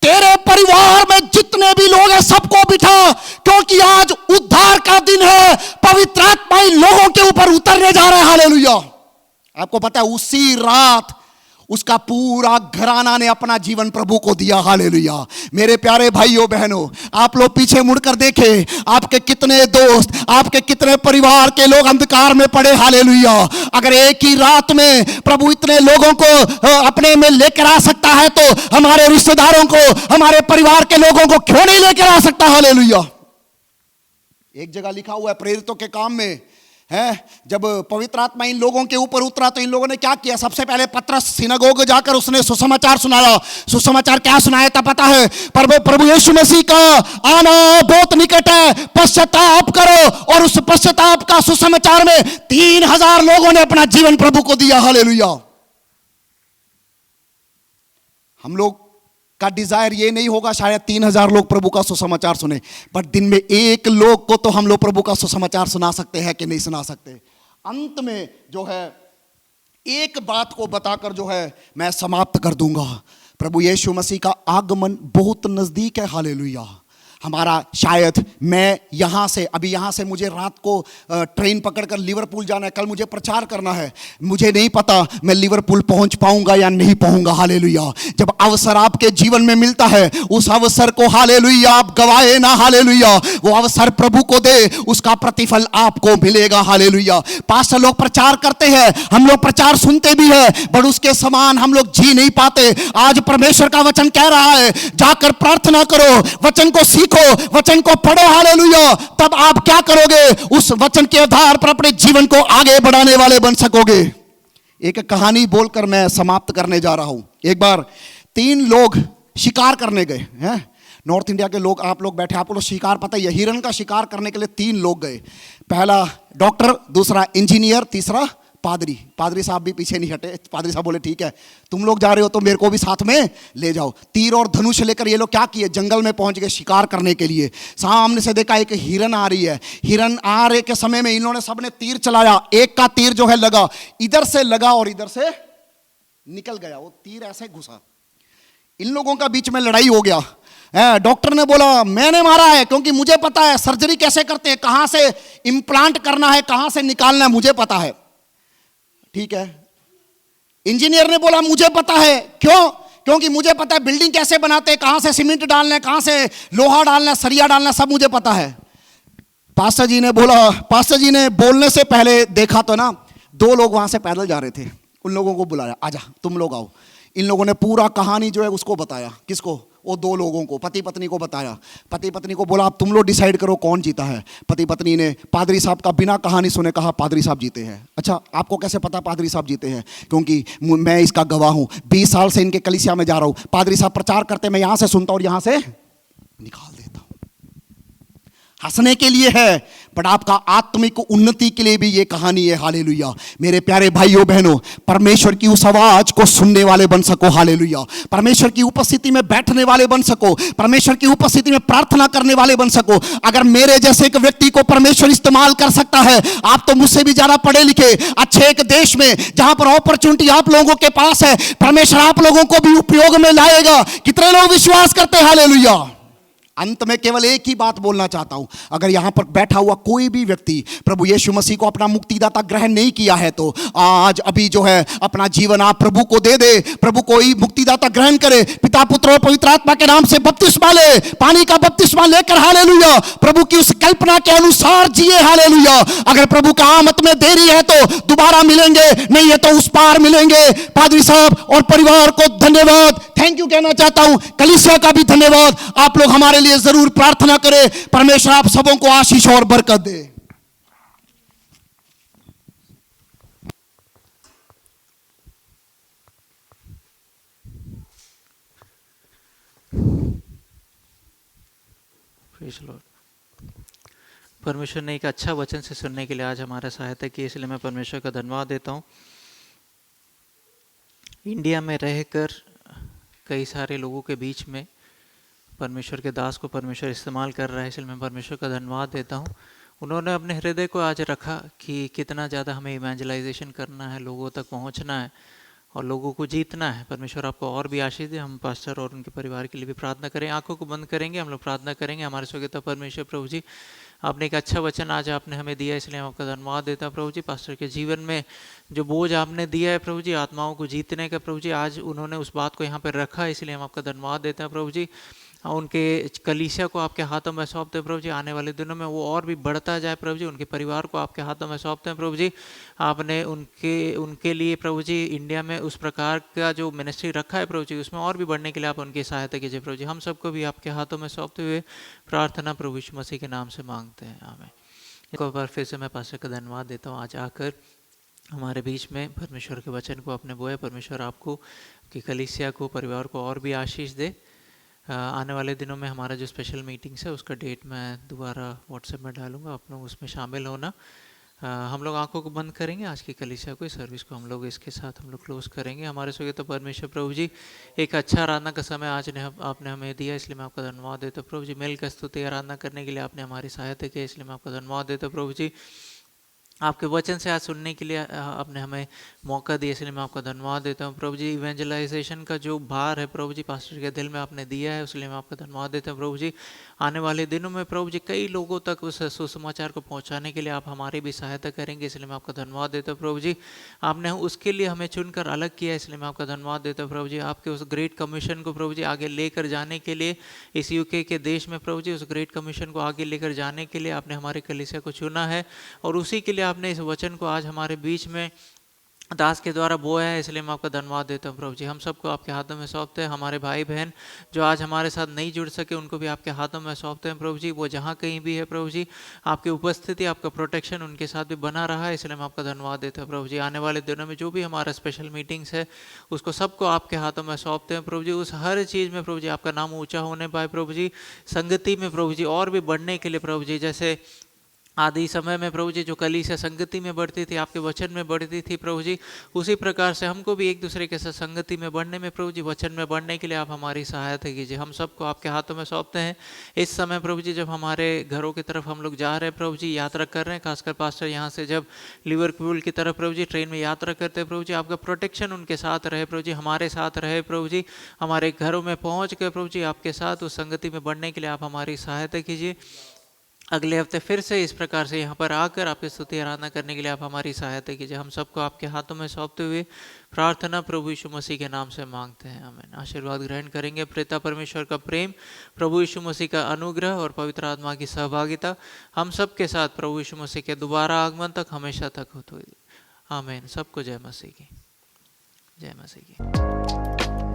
तेरे परिवार में जितने भी लोग हैं सबको बिठा, क्योंकि आज उद्धार का दिन है, पवित्र आत्मा इन लोगों के ऊपर उतरने जा रहा है। हालेलुया। आपको पता है उसी रात उसका पूरा घराना ने अपना जीवन प्रभु को दिया। हालेलुया। मेरे प्यारे भाइयों बहनों, आप लोग पीछे मुड़कर देखें, आपके कितने दोस्त, आपके कितने परिवार के लोग अंधकार में पड़े। हालेलुया। अगर एक ही रात में प्रभु इतने लोगों को अपने में लेकर आ सकता है तो हमारे रिश्तेदारों को, हमारे परिवार के लोगों को क्यों नहीं लेकर आ सकता। हालेलुया। एक जगह लिखा हुआ है प्रेरितों के काम में, है, जब पवित्र आत्मा इन लोगों के ऊपर उतरा तो इन लोगों ने क्या किया? सबसे पहले पतरस सिनगोग जाकर उसने सुसमाचार सुनाया। सुसमाचार क्या सुनाया था पता है? प्रभु यीशु मसीह का आना बहुत निकट है, पश्चाताप करो। और उस पश्चाताप का सुसमाचार में 3000 लोगों ने अपना जीवन प्रभु को दिया। हालेलुया। हम लोग का डिजायर ये नहीं होगा शायद 3000 लोग प्रभु का सुसमाचार सुने, बट दिन में एक लोग को तो हम लोग प्रभु का सुसमाचार सुना सकते हैं कि नहीं सुना सकते। अंत में जो है एक बात को बताकर जो है मैं समाप्त कर दूंगा। प्रभु यीशु मसीह का आगमन बहुत नजदीक है। हालेलुया। हमारा शायद मैं यहाँ से, अभी यहाँ से मुझे रात को ट्रेन पकड़कर लिवरपूल जाना है, कल मुझे प्रचार करना है। मुझे नहीं पता मैं लिवरपूल पहुँच पाऊंगा या नहीं पाऊंगा। हालेलुया। जब अवसर आपके जीवन में मिलता है उस अवसर को हालेलुया आप गवाए ना। हालेलुया। वो अवसर प्रभु को दे, उसका प्रतिफल आपको मिलेगा। हालेलुया। पास्टर लोग प्रचार करते हैं, हम लोग प्रचार सुनते भी है, बट उसके समान हम लोग जी नहीं पाते। आज परमेश्वर का वचन कह रहा है जाकर प्रार्थना करो, वचन को सीखो, वचन को पढ़ो। हालेलुया। तब आप क्या करोगे? उस वचन के आधार पर अपने जीवन को आगे बढ़ाने वाले बन सकोगे। एक कहानी बोलकर मैं समाप्त करने जा रहा हूं। एक बार 3 लोग शिकार करने गए हैं। नॉर्थ इंडिया के लोग, आप लोग बैठे, आप लोग शिकार पता ही है, हिरन का शिकार करने के लिए 3 लोग गए। पहला डॉक्टर, दूसरा इंजीनियर, तीसरा पादरी। पादरी साहब भी पीछे नहीं हटे। पादरी साहब बोले ठीक है तुम लोग जा रहे हो तो मेरे को भी साथ में ले जाओ। तीर और धनुष लेकर ये लोग क्या किए? जंगल में पहुंच गए शिकार करने के लिए। सामने से देखा एक हिरन आ रही है। हिरन आ रहे के समय में इन्होंने सबने तीर चलाया। एक का तीर जो है लगा, इधर से लगा और इधर से निकल गया। वो तीर ऐसे घुसा। इन लोगों का बीच में लड़ाई हो गया। डॉक्टर ने बोला मैंने मारा है क्योंकि मुझे पता है सर्जरी कैसे करते हैं, कहां से इंप्लांट करना है, कहां से निकालना है, मुझे पता है। ठीक है। इंजीनियर ने बोला मुझे पता है। क्यों? क्योंकि मुझे पता है बिल्डिंग कैसे बनाते हैं, कहां से सीमेंट डालना है, कहां से लोहा डालना है, सरिया डालना है, सब मुझे पता है। पास्टर जी ने बोला, पास्टर जी ने बोलने से पहले देखा तो ना 2 लोग वहां से पैदल जा रहे थे। उन लोगों को बुलाया, आजा तुम लोग आओ। इन लोगों ने पूरा कहानी जो है उसको बताया। किसको? वो 2 लोगों को, पति पत्नी को बताया। पति पत्नी को बोला अब तुम लोग डिसाइड करो कौन जीता है। पति पत्नी ने पादरी साहब का बिना कहानी सुने कहा पादरी साहब जीते हैं। अच्छा आपको कैसे पता पादरी साहब जीते हैं? क्योंकि मैं इसका गवाह हूं, 20 साल से इनके कलीसिया में जा रहा हूं। पादरी साहब प्रचार करते मैं यहां से सुनता और यहां से निकाल देता हूं। हंसने के लिए है, बट आपका आत्मिक उन्नति के लिए भी ये कहानी है। हालेलुया। मेरे प्यारे भाइयों बहनों, परमेश्वर की उस आवाज को सुनने वाले बन सको। हालेलुया। परमेश्वर की उपस्थिति में बैठने वाले बन सको, परमेश्वर की उपस्थिति में प्रार्थना करने वाले बन सको। अगर मेरे जैसे एक व्यक्ति को परमेश्वर इस्तेमाल कर सकता है, आप तो मुझसे भी ज्यादा पढ़े लिखे, अच्छे एक देश में जहां पर अपॉर्चुनिटी आप लोगों के पास है, परमेश्वर आप लोगों को भी उपयोग में लाएगा। कितने लोग विश्वास करते हैं? हालेलुया। अंत में केवल एक ही बात बोलना चाहता हूं, अगर यहां पर बैठा हुआ कोई भी व्यक्ति प्रभु यीशु मसीह को अपना मुक्तिदाता ग्रहण नहीं किया है तो आज अभी जो है अपना जीवन आप प्रभु को दे दे, प्रभु को ही मुक्तिदाता ग्रहण करे। पिता पुत्र और पवित्र आत्मा के नाम से बपतिस्मा ले, पानी का बपतिस्मा लेकर हालेलुया प्रभु की उस कल्पना के अनुसार जिए। हालेलुया। अगर प्रभु का आमद में देरी है तो दोबारा मिलेंगे, नहीं है तो उस पार मिलेंगे। पादरी साहब और परिवार को धन्यवाद, थैंक यू कहना चाहता हूं। कलीसिया का भी धन्यवाद। आप लोग हमारे लिए जरूर प्रार्थना करें। परमेश्वर आप सबों को आशीष और बरकत दे। Praise Lord. परमेश्वर ने एक अच्छा वचन से सुनने के लिए आज हमारा सहायता की, इसलिए मैं परमेश्वर का धन्यवाद देता हूँ। इंडिया में रहकर कई सारे लोगों के बीच में परमेश्वर के दास को परमेश्वर इस्तेमाल कर रहा है, इसलिए मैं परमेश्वर का धन्यवाद देता हूँ। उन्होंने अपने हृदय को आज रखा कि कितना ज़्यादा हमें इवेंजलाइजेशन करना है, लोगों तक पहुँचना है। और लोगों को जीतना है। परमेश्वर आपको और भी आशीष दे। हम पास्टर और उनके परिवार के लिए भी प्रार्थना करें। आंखों को बंद करेंगे, हम लोग प्रार्थना करेंगे। हमारे स्वर्गीय परमेश्वर प्रभु जी, आपने एक अच्छा वचन आज आपने हमें दिया, इसलिए हम आपका धन्यवाद देता हैं प्रभु जी। पास्टर के जीवन में जो बोझ आपने दिया है प्रभु जी, आत्माओं को जीतने का प्रभु जी, आज उन्होंने उस बात को यहाँ पर रखा है, इसलिए हम आपका धन्यवाद देते हैं प्रभु जी। उनके कलीसिया को आपके हाथों में सौंपते हैं प्रभु जी। आने वाले दिनों में वो और भी बढ़ता जाए प्रभु जी। उनके परिवार को आपके हाथों में सौंपते हैं प्रभु जी। आपने उनके लिए प्रभु जी इंडिया में उस प्रकार का जो मिनिस्ट्री रखा है प्रभु जी, उसमें और भी बढ़ने के लिए आप उनकी सहायता कीजिए प्रभु जी। हम सबको भी आपके हाथों में सौंपते हुए प्रार्थना प्रभु यीशु मसीह के नाम से मांगते हैं, आमीन। एक बार फिर से मैं पास्टर का धन्यवाद देता हूँ, आज आकर हमारे बीच में परमेश्वर के वचन को आपने बोया। परमेश्वर आपको, आपकी कलीसिया को, परिवार को और भी आशीष दे। आने वाले दिनों में हमारा जो स्पेशल मीटिंग्स है उसका डेट मैं दोबारा व्हाट्सएप में डालूंगा, आप लोग उसमें शामिल होना। हम लोग आंखों को बंद करेंगे, आज की कलीसिया को, इस सर्विस को हम लोग इसके साथ हम लोग क्लोज करेंगे। हमारे स्वर्गीय तो परमेश्वर प्रभु जी, एक अच्छा आराधना का समय आज आपने हमें दिया, इसलिए मैं आपका धन्यवाद देता हूँ प्रभु जी। मिलकर स्तुति आराधना करने के लिए आपने हमारी सहायता की, इसलिए मैं आपका धन्यवाद देता हूँ प्रभु जी। आपके वचन से आज सुनने के लिए आपने हमें मौका दिया, इसलिए मैं आपका धन्यवाद देता हूँ प्रभु जी। इवेंजलाइजेशन का जो भार है प्रभु जी पास्टर के दिल में आपने दिया है, इसलिए मैं आपका धन्यवाद देता हूँ प्रभु जी। आने वाले दिनों में प्रभु जी कई लोगों तक उस सुसमाचार को पहुँचाने के लिए आप हमारी भी सहायता करेंगे, इसलिए मैं आपका धन्यवाद देता हूँ प्रभु जी। आपने उसके लिए हमें चुनकर अलग किया, इसलिए मैं आपका धन्यवाद देता हूँ प्रभु जी। आपके उस ग्रेट कमीशन को प्रभु जी आगे लेकर जाने के लिए, इस यूके के देश में प्रभु जी उस ग्रेट कमीशन को आगे लेकर जाने के लिए आपने हमारे कलीसिया को चुना है, और उसी के लिए आपने इस वचन को आज हमारे बीच में दास के द्वारा बोया है, इसलिए मैं आपका धन्यवाद देता हूँ प्रभु जी। हम सबको आपके हाथों में सौंपते हैं। हमारे भाई बहन जो आज हमारे साथ नहीं जुड़ सके, उनको भी आपके हाथों में सौंपते हैं प्रभु जी। वो जहाँ कहीं भी है प्रभु जी, आपकी उपस्थिति, आपका प्रोटेक्शन उनके साथ भी बना रहा है, इसलिए मैं आपका धन्यवाद देता हूँ प्रभु जी। आने वाले दिनों में जो भी हमारा स्पेशल मीटिंग्स है, उसको सबको आपके हाथों में सौंपते हैं प्रभु जी। उस हर चीज़ में प्रभु जी आपका नाम ऊँचा होने पाए प्रभु जी। संगति में प्रभु जी और भी बढ़ने के लिए प्रभु जी, जैसे आदि समय में प्रभु जी जो कलीसिया संगति में बढ़ती थी, आपके वचन में बढ़ती थी प्रभु जी, उसी प्रकार से हमको भी एक दूसरे के साथ संगति में बढ़ने में प्रभु जी, वचन में बढ़ने के लिए आप हमारी सहायता कीजिए। हम सबको आपके हाथों में सौंपते हैं। इस समय प्रभु जी जब हमारे घरों की तरफ हम लोग जा रहे हैं प्रभु जी, यात्रा कर रहे हैं, खासकर पास्टर यहाँ से जब लिवरपूल की तरफ प्रभु जी ट्रेन में यात्रा करते हैं प्रभु जी, आपका प्रोटेक्शन उनके साथ रहे प्रभु जी, हमारे साथ रहे प्रभु जी। हमारे घरों में पहुँच कर प्रभु जी आपके साथ उस संगति में बढ़ने के लिए आप हमारी सहायता कीजिए। अगले हफ्ते फिर से इस प्रकार से यहाँ पर आकर आपकी स्तुति आराधना करने के लिए आप हमारी सहायता कीजिए। हम सबको आपके हाथों में सौंपते हुए प्रार्थना प्रभु यीशु मसीह के नाम से मांगते हैं, आमीन। आशीर्वाद ग्रहण करेंगे। पिता परमेश्वर का प्रेम, प्रभु यीशु मसीह का अनुग्रह और पवित्र आत्मा की सहभागिता हम सब के साथ प्रभु यीशु मसीह के दोबारा आगमन तक हमेशा तक होती, आमीन। सबको जय मसीह की, जय मसीह की।